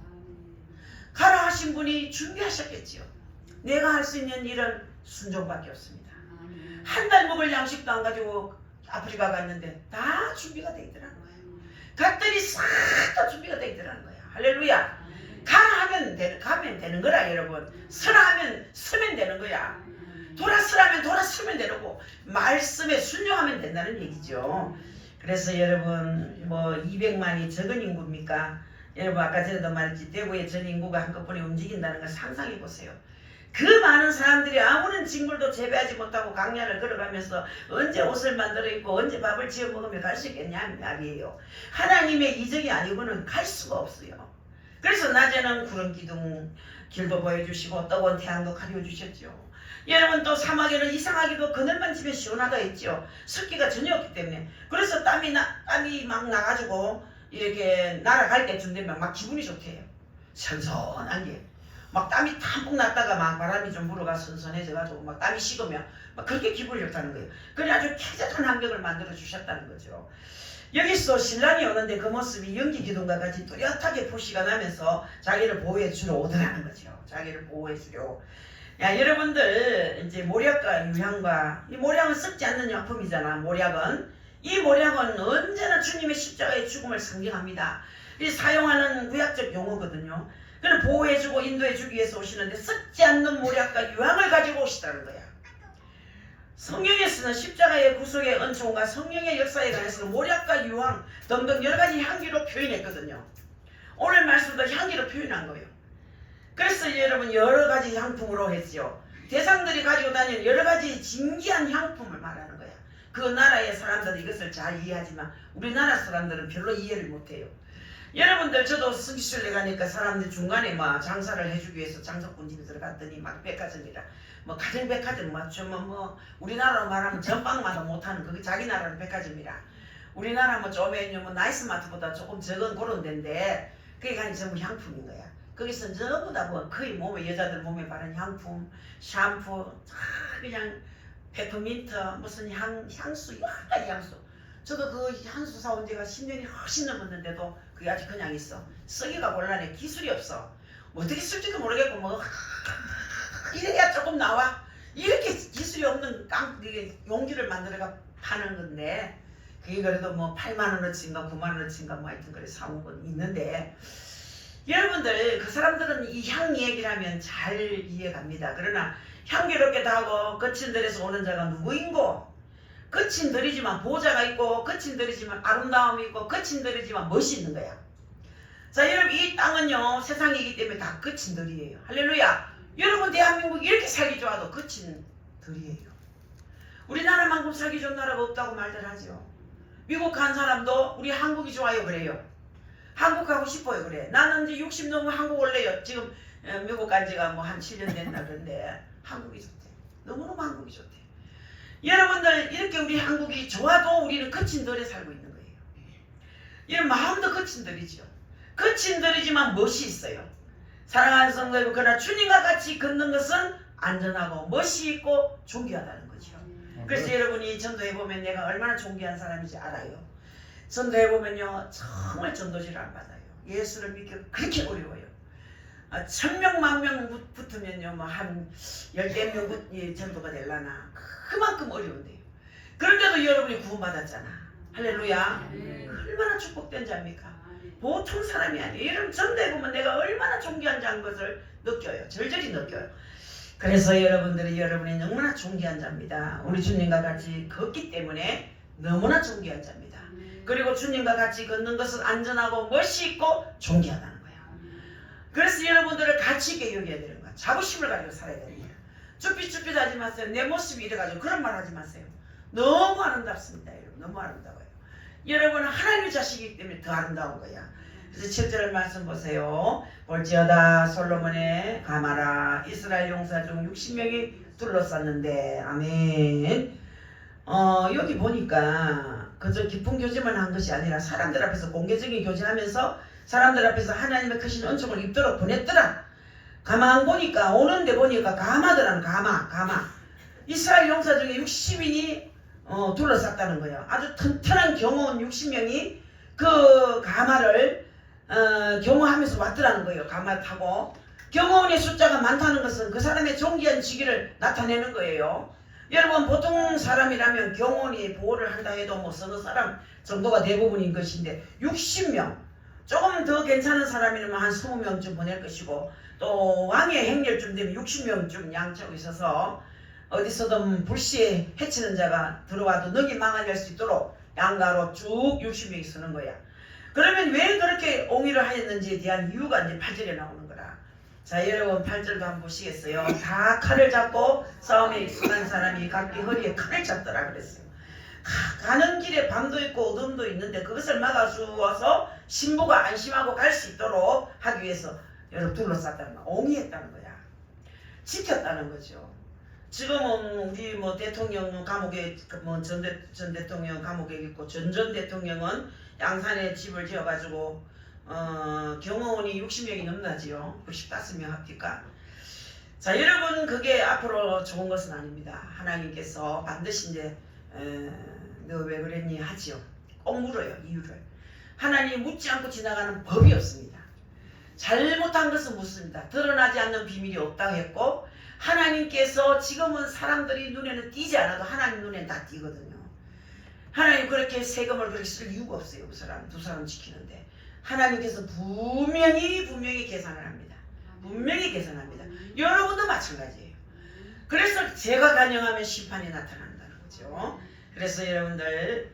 가라 하신 분이 준비하셨겠지요. 내가 할 수 있는 일은 순종밖에 없습니다. 한 달 먹을 양식도 안 가지고 아프리카 갔는데 다 준비가 돼 있더라는 거예요. 갔더니 싹 다 준비가 돼 있더라는 거예요. 할렐루야. 가라 하면 가면 되는 거라 여러분. 서라 하면 서면 되는 거야. 돌아서라면 돌아서면 되는 거. 말씀에 순종하면 된다는 얘기죠. 그래서 여러분 뭐 200만이 적은 인구입니까? 여러분 아까 전에도 말했지 대구의 전 인구가 한꺼번에 움직인다는 걸 상상해 보세요. 그 많은 사람들이 아무런 징벌도 재배하지 못하고 강야를 걸어가면서 언제 옷을 만들어 입고 언제 밥을 지어 먹으며 갈 수 있겠냐는 말이에요. 하나님의 이적이 아니고는 갈 수가 없어요. 그래서 낮에는 구름 기둥 길도 보여주시고 뜨거운 태양도 가려주셨죠. 여러분 또 사막에는 이상하게도 그늘만 집에 시원하다 했죠. 습기가 전혀 없기 때문에. 그래서 땀이 막 나가지고 이렇게 날아갈 때쯤 되면 막 기분이 좋대요. 선선한 게. 막 땀이 탐뿍 났다가 막 바람이 좀 불어가 선선해져가지고 막 땀이 식으면 막 그렇게 기분이 좋다는 거예요. 그래 아주 쾌적한 환경을 만들어 주셨다는 거죠. 여기서 신랑이 오는데 그 모습이 연기 기둥과 같이 뚜렷하게 표시가 나면서 자기를 보호해 주러 오더라는 거죠. 자기를 보호해 주려. 야 여러분들 이제 모략과 유향과 이 모략은 썩지 않는 약품이잖아. 모략은 이 모략은 언제나 주님의 십자가의 죽음을 상징합니다. 이 사용하는 구약적 용어거든요. 그를 보호해주고 인도해주기 위해서 오시는데 썩지 않는 모략과 유향을 가지고 오시다는 거야. 성경에서는 십자가의 구속의 은총과 성령의 역사에 관해서 모략과 유향 등등 여러 가지 향기로 표현했거든요. 오늘 말씀도 향기로 표현한 거예요. 그래서 여러분 여러 가지 향품으로 했죠. 대상들이 가지고 다니는 여러 가지 진귀한 향품을 말하는 거야. 그 나라의 사람들은 이것을 잘 이해하지만 우리나라 사람들은 별로 이해를 못해요. 여러분들 저도 승기술래 가니까 사람들이 중간에 막 장사를 해주기 위해서 장사꾼집에 들어갔더니 막 백화점이라 뭐 가정백화점 뭐 우리나라로 말하면 전방마다 못하는 그게 자기 나라는 백화점이라 우리나라 뭐 쪼매뉴 뭐 나이스마트보다 조금 적은 그런 데인데 그게 가니 전부 향품인 거야. 거기서 전부 다 뭐 거의 몸에 여자들 몸에 바르는 향품, 샴푸, 그냥 페퍼민트 무슨 향수 여러 가지 향수. 저도 그 향수 사온 지가 10년이 훨씬 넘었는데도 그게 아직 그냥 있어. 쓰기가 곤란해. 기술이 없어. 어떻게 쓸지도 모르겠고 뭐 이래야 조금 나와. 이렇게 기술이 없는 용기를 만들어가 파는 건데 그게 그래도 뭐 8만원어치인가 9만원어치인가 뭐 하여튼 그래 사온 건 있는데 여러분들 그 사람들은 이 향 얘기를 하면 잘 이해갑니다. 그러나 향기롭게도 하고 거친 들에서 오는 자가 누구인고 거친 들이지만 보호자가 있고 거친 들이지만 아름다움이 있고 거친 들이지만 멋이 있는 거야. 자 여러분 이 땅은요 세상이기 때문에 다 거친 들이에요. 할렐루야. 여러분 대한민국 이렇게 살기 좋아도 거친 들이에요. 우리나라만큼 살기 좋은 나라가 없다고 말들 하죠. 미국 간 사람도 우리 한국이 좋아요 그래요. 한국 가고 싶어요 그래. 나는 이제 60 넘으면 한국 올래요. 지금 미국 간 지가 뭐 한 7년 됐나 그런데 한국이 좋대. 너무너무 한국이 좋대. 여러분들 이렇게 우리 한국이 좋아도 우리는 거친 들에 살고 있는 거예요. 이런 마음도 거친 들이죠. 거친 들이지만 멋이 있어요. 사랑하는 성도 여러분 그러나 주님과 같이 걷는 것은 안전하고 멋이 있고 존귀하다는 거죠. 그래서 여러분이 전도해보면 내가 얼마나 존귀한 사람인지 알아요. 전도해보면요 정말 전도지를 안 받아요. 예수를 믿기 그렇게 어려워요. 1000명 만명 붙으면요 뭐 한 10명 전도가 되려나 그만큼 어려운데요. 그런데도 여러분이 구원받았잖아. 할렐루야. 얼마나 축복된 자입니까? 보통 사람이 아니에요. 여러분 전도해보면 내가 얼마나 존귀한 자인 것을 느껴요. 절절히 느껴요. 그래서 여러분들이 여러분이 너무나 존귀한 자입니다. 우리 주님과 같이 걷기 때문에 너무나 존귀한 자입니다. 그리고 주님과 같이 걷는 것은 안전하고 멋있고 존귀하다는 거예요. 그래서 여러분들을 가치 있게 여겨야 되는 거야. 자부심을 가지고 살아야 되는 거야. 쭈삣쭈삣 하지 마세요. 내 모습이 이래가지고 그런 말 하지 마세요. 너무 아름답습니다. 여러분. 너무 아름다워요. 여러분은 하나님의 자식이기 때문에 더 아름다운 거야. 그래서 7절 말씀 보세요. 볼지어다 솔로몬의 가마라 이스라엘 용사 중 60명이 둘러쌌는데 아멘. 여기 보니까 그저 깊은 교제만 한 것이 아니라 사람들 앞에서 공개적인 교제하면서 사람들 앞에서 하나님의 크신 은총을 입도록 보냈더라. 가만 보니까 오는데 보니까 가마더라는 가마 이스라엘 용사 중에 60인이 둘러쌌다는 거예요. 아주 튼튼한 경호원 60명이 그 가마를 경호하면서 왔더라는 거예요. 가마 타고 경호원의 숫자가 많다는 것은 그 사람의 존귀한 직위를 나타내는 거예요. 여러분 보통 사람이라면 경호원이 보호를 한다 해도 뭐 서너 사람 정도가 대부분인 것인데 60명 조금 더 괜찮은 사람이라면 한 20명쯤 보낼 것이고 또 왕의 행렬쯤 되면 60명쯤 양쪽에 있어서 어디서든 불시에 해치는 자가 들어와도 능히 망하게 수 있도록 양가로 쭉 60명이 서는 거야. 그러면 왜 그렇게 옹의를 하였는지에 대한 이유가 이제 8절에 나오는 거라. 자 여러분 8절도 한번 보시겠어요. 다 칼을 잡고 싸움에 익숙한 사람이 각기 허리에 칼을 잡더라 그랬어요. 가는 길에 밤도 있고 어둠도 있는데 그것을 막아주어서 신부가 안심하고 갈 수 있도록 하기 위해서 여러분 둘러쌌다는 거야. 옹의했다는 거야. 지켰다는 거죠. 지금은 우리 뭐 대통령 감옥에 전 대통령 감옥에 있고 전 대통령은 양산에 집을 지어가지고 경호원이 60명이 넘나지요. 95명 합니까? 자 여러분 그게 앞으로 좋은 것은 아닙니다. 하나님께서 반드시 이제 너 왜 그랬니 하지요. 꼭 물어요. 이유를. 하나님 묻지 않고 지나가는 법이 없습니다. 잘못한 것은 묻습니다. 드러나지 않는 비밀이 없다고 했고 하나님께서 지금은 사람들이 눈에는 띄지 않아도 하나님 눈에는 다 띄거든요. 하나님 그렇게 세금을 그렇게 쓸 이유가 없어요. 그 사람 두 사람 지키는데 하나님께서 분명히 계산을 합니다. 분명히 계산합니다. 여러분도 마찬가지예요. 그래서 죄가 간영하면 심판이 나타난다는 거죠. 그래서 여러분들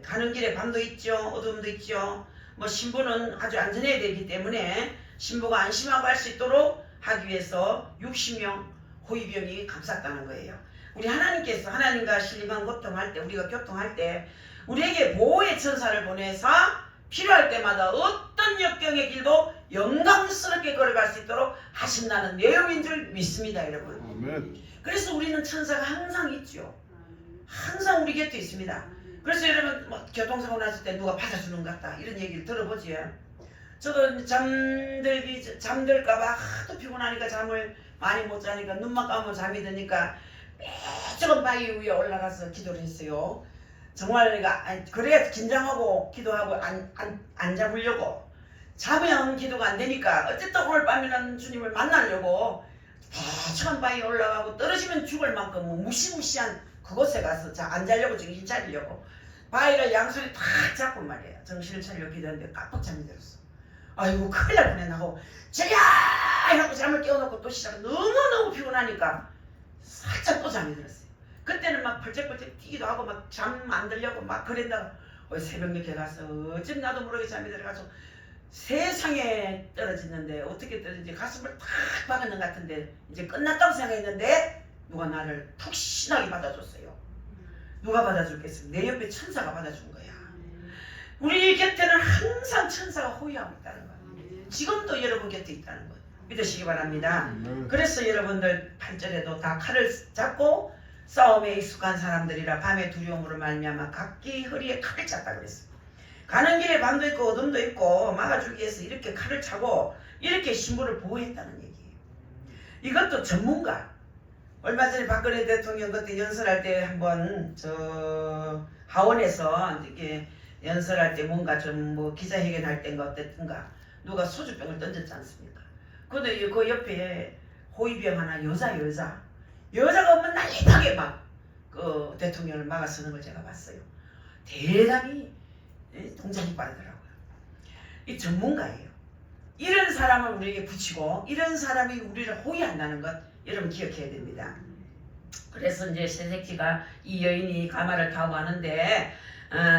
가는 길에 밤도 있죠. 어둠도 있죠. 뭐 신부는 아주 안전해야 되기 때문에 신부가 안심하고 할 수 있도록 하기 위해서 60명 호위병이 감쌌다는 거예요. 우리 하나님께서 하나님과 신령한 고통할 때 우리가 교통할 때 우리에게 보호의 천사를 보내서 필요할 때마다 어떤 역경의 길도 영광스럽게 걸어갈 수 있도록 하신다는 내용인 줄 믿습니다 여러분. 아멘. 그래서 우리는 천사가 항상 있죠. 항상 우리 곁에 있습니다. 그래서 여러분 뭐 교통사고 났을 때 누가 받아주는 것 같다 이런 얘기를 들어보지. 저도 잠들까봐 하도 피곤하니까 잠을 많이 못 자니까 눈만 감으면 잠이 드니까 매저건 바위 위에 올라가서 기도를 했어요. 정말 내가 그래야 긴장하고 기도하고 안 잡으려고 자면 기도가 안 되니까 어쨌든 오늘 밤에는 주님을 만나려고 매저건 바위에 올라가고 떨어지면 죽을 만큼 무시무시한 그곳에 가서 안 자려고 정신 차리려고 바위를 양손에 탁 잡고 말이에요. 정신을 차리려고 기도했는데 깜빡 잠이 들었어. 아이고 큰일 날 뻔했나고 제야 하고 잠을 깨워놓고 또 시작. 너무너무 피곤하니까 살짝 또 잠이 들었어요. 그때는 막 벌쩍벌쩍 뛰기도 하고 막 잠 안 들려고 막 그랬다가 새벽녘에 가서 어쩜 나도 모르게 잠이 들어가서 세상에 떨어지는데 어떻게 떨어지는지 가슴을 탁 박았는 것 같은데 이제 끝났다고 생각했는데 누가 나를 푹신하게 받아줬어요. 누가 받아줬겠어요? 내 옆에 천사가 받아준 거야. 우리 곁에는 항상 천사가 호위하고 있다는 거예요. 지금도 여러분 곁에 있다는 거예요. 믿으시기 바랍니다. 그래서 여러분들 8절에도 다 칼을 잡고 싸움에 익숙한 사람들이라 밤의 두려움으로 말미암아 각기 허리에 칼을 찼다 그랬어요. 가는 길에 밤도 있고 어둠도 있고 막아주기 위해서 이렇게 칼을 차고 이렇게 신부를 보호했다는 얘기예요. 이것도 전문가. 얼마 전에 박근혜 대통령 그때 연설할 때 한번 하원에서 이렇게 연설할 때 뭔가 좀 뭐 기자회견할 때인가 어땠든가 누가 소주병을 던졌지 않습니까? 근데 그 옆에 호위병 하나 여자가 오면 난리나게 막 그 대통령을 막아서는 걸 제가 봤어요. 대단히 동작이 빠르더라고요. 이 전문가예요. 이런 사람을 우리에게 붙이고 이런 사람이 우리를 호위한다는 것 여러분 기억해야 됩니다. 그래서 이제 세세키가 이 여인이 가마를 타고 가는데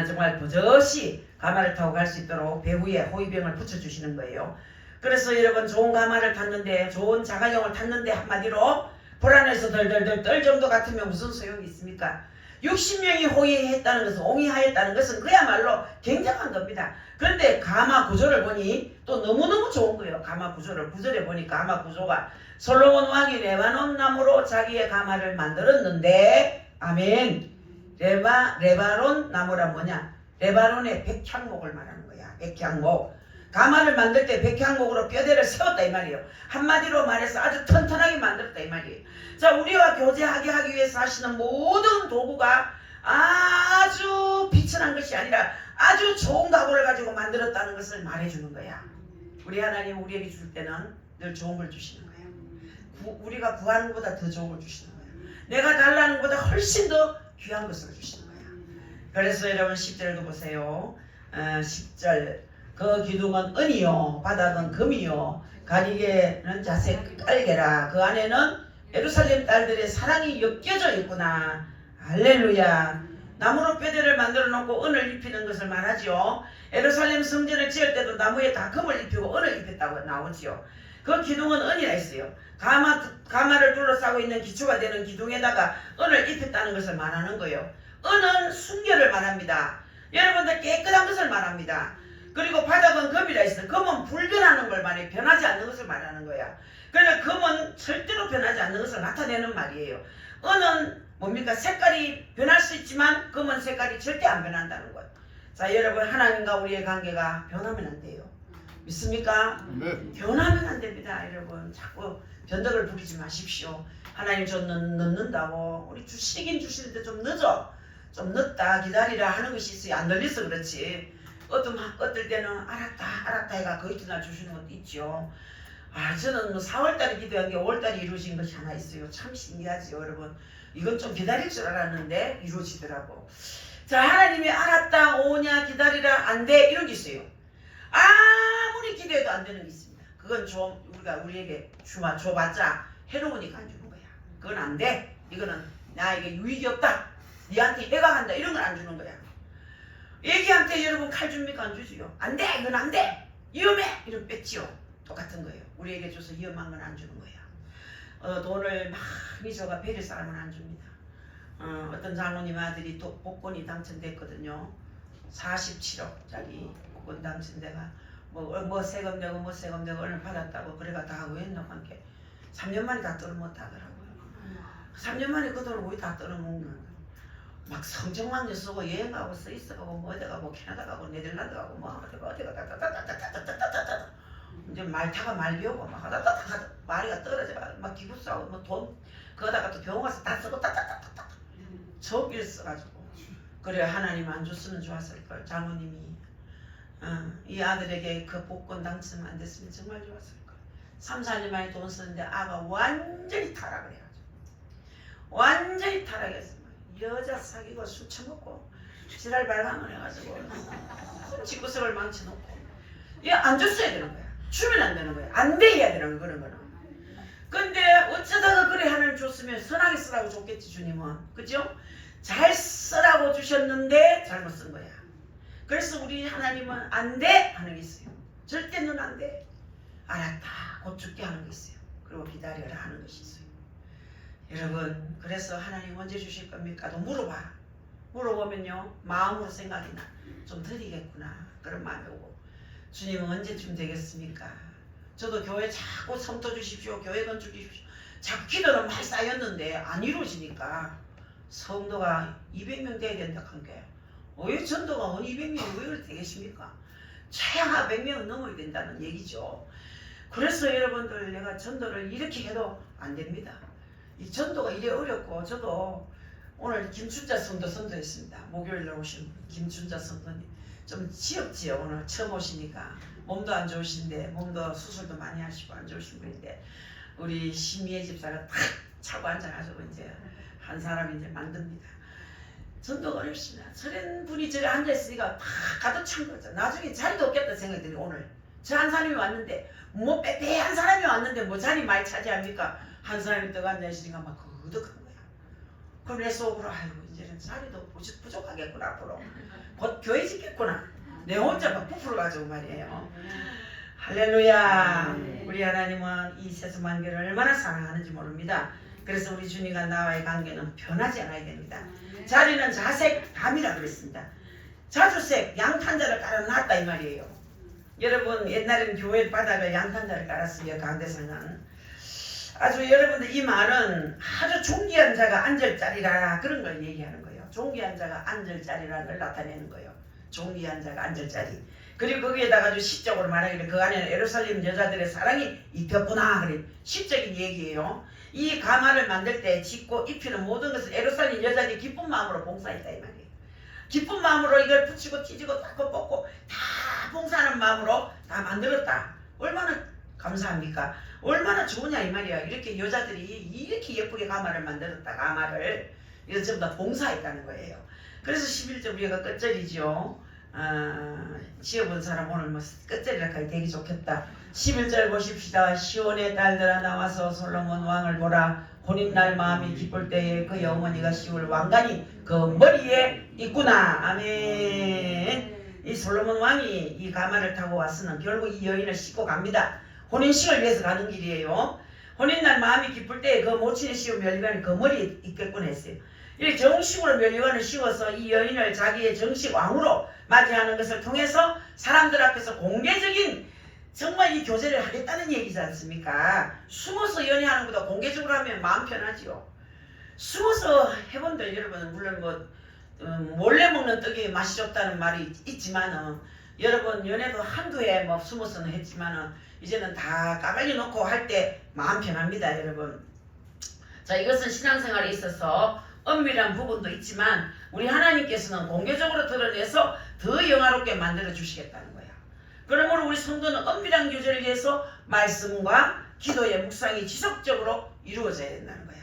정말 버젓이 가마를 타고 갈 수 있도록 배후에 호위병을 붙여주시는 거예요. 그래서 여러분 좋은 가마를 탔는데 좋은 자가용을 탔는데 한마디로 불안해서 덜덜덜 떨 정도 같으면 무슨 소용이 있습니까? 60명이 호위했다는 것은 옹이하였다는 것은 그야말로 굉장한 겁니다. 그런데 가마 구조를 보니 또 너무너무 좋은 거예요. 가마 구조를 구절에 보니까 가마 구조가 솔로몬 왕이 레바논 나무로 자기의 가마를 만들었는데 아멘. 레바논 나무란 뭐냐? 레바논의 백향목을 말하는 거야. 백향목. 가마를 만들 때 백향목으로 뼈대를 세웠다 이 말이에요. 한마디로 말해서 아주 튼튼하게 만들었다 이 말이에요. 자, 우리와 교제하게 하기 위해서 하시는 모든 도구가 아주 비천한 것이 아니라 아주 좋은 가구를 가지고 만들었다는 것을 말해주는 거야. 우리 하나님 우리에게 줄 때는 늘 좋은 걸 주시는 거예요. 우리가 구하는 것보다 더 좋은 걸 주시는 거예요. 내가 달라는 것보다 훨씬 더 귀한 것을 주시는 거야. 그래서 여러분 10절도 보세요. 10절 그 기둥은 은이요 바닥은 금이요 가리개는 자색 깔개라. 그 안에는 예루살렘 딸들의 사랑이 엮여져 있구나. 할렐루야. 나무로 뼈대를 만들어 놓고 은을 입히는 것을 말하죠. 예루살렘 성전을 지을 때도 나무에 다 금을 입히고 은을 입혔다고 나오지요. 그 기둥은 은이라 했어요. 가마를 둘러싸고 있는 기초가 되는 기둥에다가 은을 입혔다는 것을 말하는 거예요. 은은 순결을 말합니다. 여러분들 깨끗한 것을 말합니다. 그리고 바닥은 금이라 했어요. 금은 불변하는 걸 말해. 변하지 않는 것을 말하는 거야. 그러니까 금은 절대로 변하지 않는 것을 나타내는 말이에요. 은은 뭡니까? 색깔이 변할 수 있지만 금은 색깔이 절대 안 변한다는 것. 자, 여러분 하나님과 우리의 관계가 변하면 안 돼요. 믿습니까? 네. 변하면 안 됩니다. 여러분 자꾸 변덕을 부리지 마십시오. 하나님 좀 늦는다고 우리 주시긴 주시는데 좀 늦어. 좀 늦다 기다리라 하는 것이 있어요. 안 들려서 그렇지. 어떨 때는 알았다 해가 그 이튿날 주시는 것도 있죠. 저는 4월달에 기도한 게 5월달에 이루어진 것이 하나 있어요. 참 신기하지요 여러분. 이건 좀 기다릴 줄 알았는데 이루어지더라고. 자, 하나님이 알았다 오냐 기다리라 안 돼 이런 게 있어요. 아무리 기도해도 안 되는 게 있습니다. 그건 좀 우리에게 줘봤자 해로우니까 안 주는 거야. 그건 안 돼. 이거는 나에게 유익이 없다. 니한테 해가 간다. 이런 건 안 주는 거야. 애기한테 여러분 칼 줍니까? 안 주지요. 안 돼. 이건 안 돼. 위험해. 이런 뺐지요. 똑같은 거예요. 우리에게 줘서 위험한 건 안 주는 거야. 돈을 많이 줘가 베릴 사람은 안 줍니다. 어떤 장로님 아들이 또 복권이 당첨됐거든요. 47억짜리 복권 당첨돼가 뭐 세금 내고 얼마 받았다고 그래가 다 왜했나 관계 3년 만에 다 떨어못 하더라고요. 3년 만에 그 돈을 왜 다 떨어먹는 거야. 막 성적망녀 쓰고 여행 가고 스위스 가고 뭐 어디 가고 캐나다 가고 네덜란드 가고 뭐 어디가 따따따따따따따따따 이제 말타가 말비오고 막 하다따따 말이가 떨어져 막 기부스하고 뭐 돈 그거다가 또 병원 가서 다 쓰고 따따따따따 저기를 써가지고 그래 하나님 안 줬으면 좋았을걸. 장모님이 이 아들에게 그 복권 당첨 안 됐으면 정말 좋았을걸. 3, 4년 만에 돈 썼는데 아가 완전히 타락을 해가지고 완전히 타락했어. 여자 사귀고 술 처먹고 지랄 발광을 해가지고 집구석을 망쳐놓고 이거 안 줬어야 되는 거야. 주면 안 되는 거야. 안 돼 해야 되는 거야. 그런 거는. 근데 어쩌다가 그래 하나님 줬으면 선하게 쓰라고 줬겠지 주님은. 그죠? 잘 쓰라고 주셨는데 잘못 쓴 거야. 그래서 우리 하나님은 안 돼 하는 게 있어요. 절대 넌 안 돼. 알았다 곧 줄게 하는 게 있어요. 그리고 기다려라 하는 것이 있어요. 여러분 그래서 하나님 언제 주실 겁니까? 또 물어봐. 물어보면요 마음으로 생각이 나. 좀 드리겠구나 그런 마음이 오고 주님은 언제쯤 되겠습니까? 저도 교회 자꾸 섬터 주십시오. 교회 건축 주십시오. 자꾸 기도는 많이 쌓였는데 안 이루어지니까 성도가 200명 돼야 된다 한 게 왜 전도가 200명이 왜 그렇게 되겠습니까? 최하 100명은 넘어야 된다는 얘기죠. 그래서 여러분들 내가 전도를 이렇게 해도 안 됩니다. 이 전도가 이래 어렵고 저도 오늘 김춘자 성도 선도했습니다. 목요일날 오신 김춘자 성도님 좀 지엽지요. 오늘 처음 오시니까 몸도 안 좋으신데 몸도 수술도 많이 하시고 안 좋으신 분인데 우리 심희애 집사가 탁 차고 앉아가지고 이제 한 사람 이제 만듭니다. 전도가 어렵습니다. 저런 분이 저래 앉아있으니까 다 가득 찬 거죠. 나중에 자리도 없겠다 생각이 들어요. 오늘 저 한 사람이 왔는데 뭐 빼빼한 사람이 왔는데 뭐 자리 많이 차지합니까? 한 사람이 떠가 앉아있으니까 막 거득한 거야. 그럼 내 속으로 아이고 이제는 자리도 부족하겠구나 앞으로. 곧 교회 짓겠구나. 내 혼자 막 부풀어가지고 말이에요. 할렐루야. 우리 하나님은 이 세수만개를 얼마나 사랑하는지 모릅니다. 그래서 우리 주님과 나와의 관계는 변하지 않아야 됩니다. 자리는 자색 담이라 그랬습니다. 자주색 양탄자를 깔아놨다 이 말이에요. 여러분 옛날에는 교회 바닥에 양탄자를 깔았어요. 강대상은. 아주 여러분들 이 말은 아주 존귀한 자가 앉을 자리라 그런 걸 얘기하는 거예요. 존귀한 자가 앉을 자리라는 걸 나타내는 거예요. 존귀한 자가 앉을 자리. 그리고 거기에다가 아주 시적으로 말하기를 그 안에는 예루살렘 여자들의 사랑이 입혔구나 그래. 시적인 얘기예요. 이 가마를 만들 때 짓고 입히는 모든 것을 예루살렘 여자들이 기쁜 마음으로 봉사했다 이 말이에요. 기쁜 마음으로 이걸 붙이고 찢고 닦고 뽑고 다 봉사하는 마음으로 다 만들었다. 얼마나 감사합니까? 얼마나 좋으냐 이 말이야. 이렇게 여자들이 이렇게 예쁘게 가마를 만들었다. 가마를 이거 전부 다 봉사했다는 거예요. 그래서 11절 우리가 끝절이죠. 지어본 사람 오늘 뭐 끝절이라 하기 되게 좋겠다. 11절 보십시다. 시온의 딸들아 나와서 솔로몬 왕을 보라. 혼인날 마음이 기쁠 때에 그의 어머니가 씌울 왕관이 그 머리에 있구나. 아멘. 이 솔로몬 왕이 이 가마를 타고 왔으면 결국 이 여인을 싣고 갑니다. 혼인식을 위해서 가는 길이에요. 혼인날 마음이 기쁠 때에 그 모친이 씌운 면류관이 그 머리에 있겠구나 했어요. 이렇게 정식으로 면류관을 씌워서 이 여인을 자기의 정식 왕으로 맞이하는 것을 통해서 사람들 앞에서 공개적인 정말 이 교제를 하겠다는 얘기지 않습니까? 숨어서 연애하는 것보다 공개적으로 하면 마음 편하지요. 숨어서 해본들 여러분 물론 뭐 몰래 먹는 떡이 맛이 좋다는 말이 있지만은 여러분 연애도 한두 해 뭐 숨어서는 했지만은 이제는 다 까발려 놓고 할 때 마음 편합니다 여러분. 자 이것은 신앙생활에 있어서 엄밀한 부분도 있지만 우리 하나님께서는 공개적으로 드러내서 더 영화롭게 만들어 주시겠다는 거야. 그러므로 우리 성도는 엄밀한 교제를 위해서 말씀과 기도의 묵상이 지속적으로 이루어져야 된다는 거야.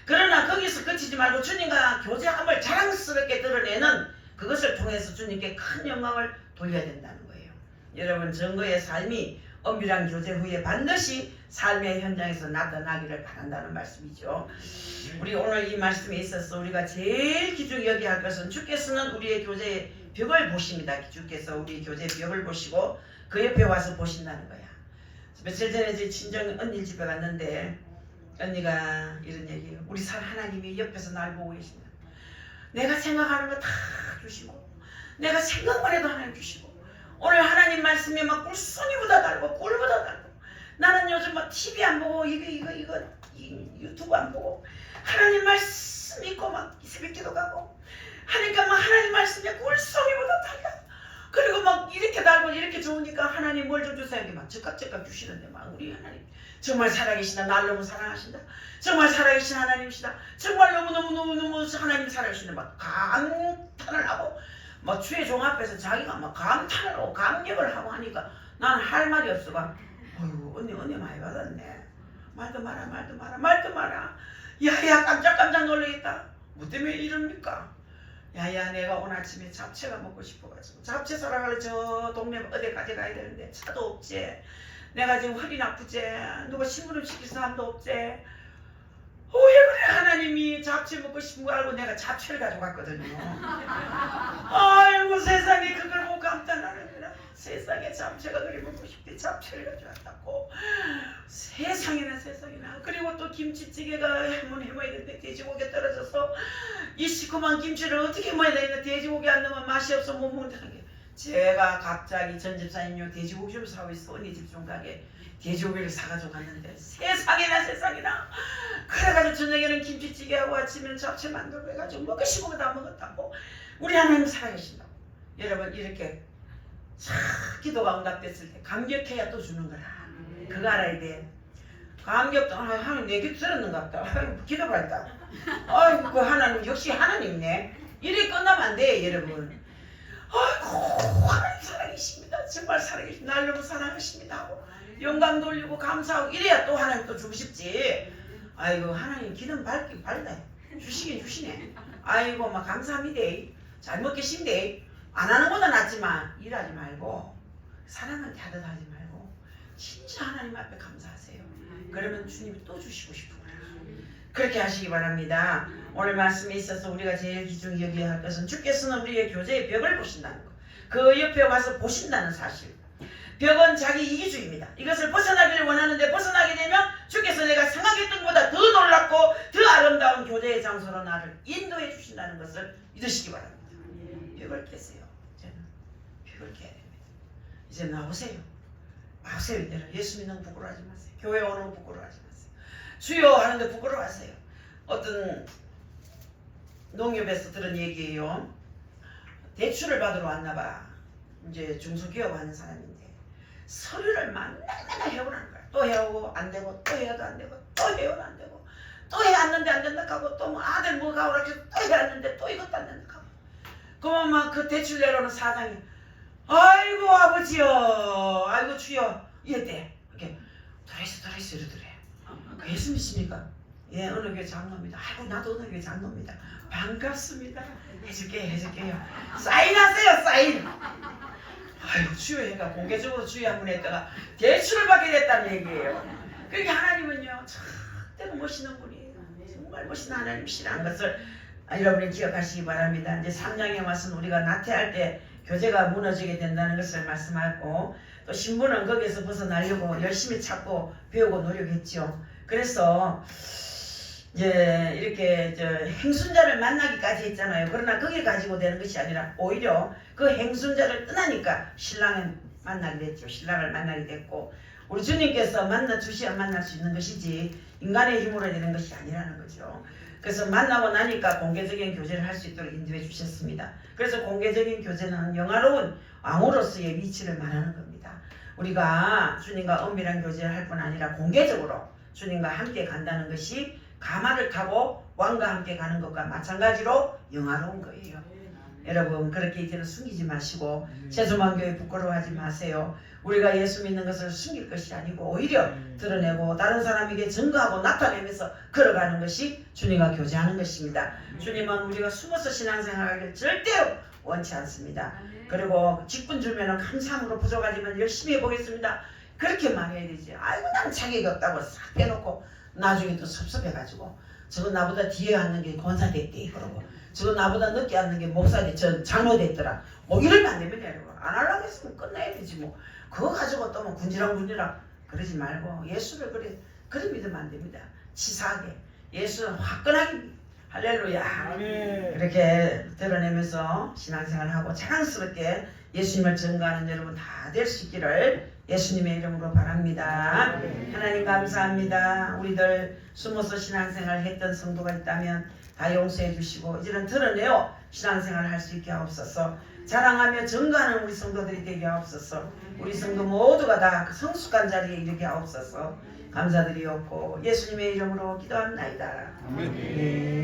그러나 거기서 그치지 말고 주님과 교제함을 자랑스럽게 드러내는 그것을 통해서 주님께 큰 영광을 돌려야 된다는 거예요. 여러분 증거의 삶이 엄밀한 교제 후에 반드시 삶의 현장에서 나타나기를 바란다는 말씀이죠. 우리 오늘 이 말씀에 있어서 우리가 제일 기중히 여겨야 할 것은 주께서는 우리의 교제의 벽을 보십니다. 주께서 우리 교제의 벽을 보시고 그 옆에 와서 보신다는 거야. 며칠 전에 제 친정 언니 집에 갔는데 언니가 이런 얘기해요. 우리 살 하나님이 옆에서 날 보고 계신다. 내가 생각하는 거 다 주시고 내가 생각만 해도 하나님 주시고 오늘 하나님 말씀이 막 꿀송이보다 달고 꿀보다 달고 나는 요즘 막 TV 안 보고 이거 유튜브 안 보고 하나님 말씀 읽고 막 새벽기도 가고 하니까 막 하나님 말씀이 꿀송이보다 달라. 그리고 막 이렇게 달고 이렇게 좋으니까 하나님 뭘 좀 주세요. 이렇게 막 즉각 주시는데 막 우리 하나님 정말 살아계신다. 날 너무 사랑하신다. 정말 살아계신 하나님이시다. 정말 너무 하나님 살아계신다. 막 감탄을 하고 막 주의 종 앞에서 자기가 막 감탄을 하고 감격을 하고 하니까 나는 할 말이 없어가 어휴 언니 많이 받았네. 말도 마라. 야야 깜짝 놀라겠다. 뭐 때문에 이럽니까? 야야 내가 오늘 아침에 잡채가 먹고 싶어가지고 잡채 사러 가려 저 동네 어디까지 가야 되는데 차도 없지. 내가 지금 허리 아프지. 누가 신부름 시킬 사람도 없지. 왜 그래 하나님이 잡채 먹고 싶은 거 알고 내가 잡채를 가져갔거든요. 아이고 세상에 그걸 못 감탄하는 거야. 세상에 잡채가 그리 먹고 싶대. 잡채를 가져갔다고. 세상에나 그리고 또 김치찌개가 해먹어야 되는데 돼지고기 떨어져서 이 시커먼 김치를 어떻게 먹어야 되는데 돼지고기 안 넣으면 맛이 없어 못 먹는다는 게 제가 갑자기 전 집사님요 돼지고기 좀 사고 있어. 언니 집 좀 가게 돼지고기를 사가지고 갔는데 세상에나 그래가지고 저녁에는 김치찌개하고 아침에는 잡채 만들고 해가지고 먹고 싶은 거 다 먹었다고. 우리 하나님 살아계신다고. 여러분 이렇게 기도가 응답됐을 때 감격해야 또 주는 거라. 그거 알아야 돼. 감격도 하나님 내 기도 들었는가 보다. 기도를 했다. 아이고 그 하나님 역시 하나님네. 이래 끝나면 안 돼 여러분. 아이고 하나님 살아계십니다. 정말 살아계십니다. 날 너무 사랑하십니다 하고 영광 돌리고 감사하고 이래야 또 하나님 또 주고 싶지. 아이고 하나님 기름 밝긴 밝다. 주시긴 주시네. 아이고 막 감사합니다. 잘 먹겠습니다. 안 하는 것보다 낫지만 일하지 말고 사람한테 하듯 하지 말고 진짜 하나님 앞에 감사하세요. 그러면 주님이 또 주시고 싶은 거예요. 그렇게 하시기 바랍니다. 오늘 말씀에 있어서 우리가 제일 기중히 여겨야 할 것은 주께서는 우리의 교제의 벽을 보신다는 것. 그 옆에 와서 보신다는 사실. 벽은 자기 이기주의입니다. 이것을 벗어나기를 원하는데 벗어나게 되면 주께서 내가 생각했던 것보다 더 놀랍고 더 아름다운 교제의 장소로 나를 인도해 주신다는 것을 믿으시기 바랍니다. 벽을 깨세요. 이제는 벽을 깨야 됩니다. 이제 나오세요. 나오세요. 이제는 예수 믿는 거 부끄러워하지 마세요. 교회 오는 거 부끄러워하지 마세요. 주여 하는데 부끄러워하세요. 어떤 농협에서 들은 얘기예요. 대출을 받으러 왔나봐. 이제 중소기업 하는 사람인데 서류를 맨날 해오라는 거야. 또 해오고 안 되고 또 해도 안 되고 또 해도 안 되고 또 해왔는데 안 된다 하고 또 뭐 아들 뭐가 오라 해서 또 해왔는데 또 이것도 안 된다 하고 그러면 막 그 대출 내려오는 사장이 아이고 아버지요 아이고 주여 이랬대. 이렇게 돌아있어 이러더래. 예수 믿습니까? 예 어느 교회 장로입니다. 아이고 나도 어느 교회 장로입니다. 반갑습니다. 해줄게요. 사인하세요 사인. 아이고 주여 얘가 공개적으로 주여 한번 했다가 대출을 받게 됐다는 얘기예요. 그러니까 하나님은요 절대로 멋있는 분이에요. 정말 멋있는 하나님이시라는 것을 여러분이 기억하시기 바랍니다. 이제 3장에 와서 우리가 나태할 때 교제가 무너지게 된다는 것을 말씀하고 또 신부는 거기에서 벗어나려고 열심히 찾고 배우고 노력했죠. 그래서 이제 이렇게 행순자를 만나기까지 했잖아요. 그러나 그게 가지고 되는 것이 아니라 오히려 그 행순자를 떠나니까 신랑을 만나게 됐죠. 신랑을 만나게 됐고 우리 주님께서 만나 주셔야 만날 수 있는 것이지 인간의 힘으로 되는 것이 아니라는 거죠. 그래서 만나고 나니까 공개적인 교제를 할 수 있도록 인도해 주셨습니다. 그래서 공개적인 교제는 영화로운 왕으로서의 위치를 말하는 겁니다. 우리가 주님과 은밀한 교제를 할 뿐 아니라 공개적으로 주님과 함께 간다는 것이 가마를 타고 왕과 함께 가는 것과 마찬가지로 영화로운 거예요. 여러분 그렇게 이제는 숨기지 마시고 세수만교회 부끄러워하지 마세요. 우리가 예수 믿는 것을 숨길 것이 아니고 오히려 드러내고 다른 사람에게 증거하고 나타내면서 걸어가는 것이 주님과 교제하는 것입니다. 주님은 우리가 숨어서 신앙생활을 절대로 원치 않습니다. 그리고 직분 주면 감사함으로 부족하지만 열심히 해보겠습니다. 그렇게 말해야 되지. 아이고 나는 자격이 없다고 싹 빼놓고 나중에 또 섭섭해가지고 저거 나보다 뒤에 앉는 게 권사됐대 그러고 저거 나보다 늦게 앉는 게 목사됐 저 장로됐더라 뭐 이러면 안 됩니다. 여러분. 안 하려고 했으면 끝내야 되지 뭐 그거 가지고 또 뭐 군지랑 그러지 말고 예수를 그래 믿으면 안 됩니다. 치사하게 예수는 화끈하게 할렐루야 이렇게 드러내면서 신앙생활을 하고 자랑스럽게 예수님을 증거하는 여러분 다 될 수 있기를 예수님의 이름으로 바랍니다. 하나님 감사합니다. 우리들 숨어서 신앙생활을 했던 성도가 있다면 다 용서해 주시고 이제는 드러내어 신앙생활을 할 수 있게 하옵소서. 자랑하며 증거하는 우리 성도들이 되게 하옵소서. 우리 성도 모두가 다 그 성숙한 자리에 이르게 하옵소서. 감사드리옵고 예수님의 이름으로 기도합나이다. 아멘.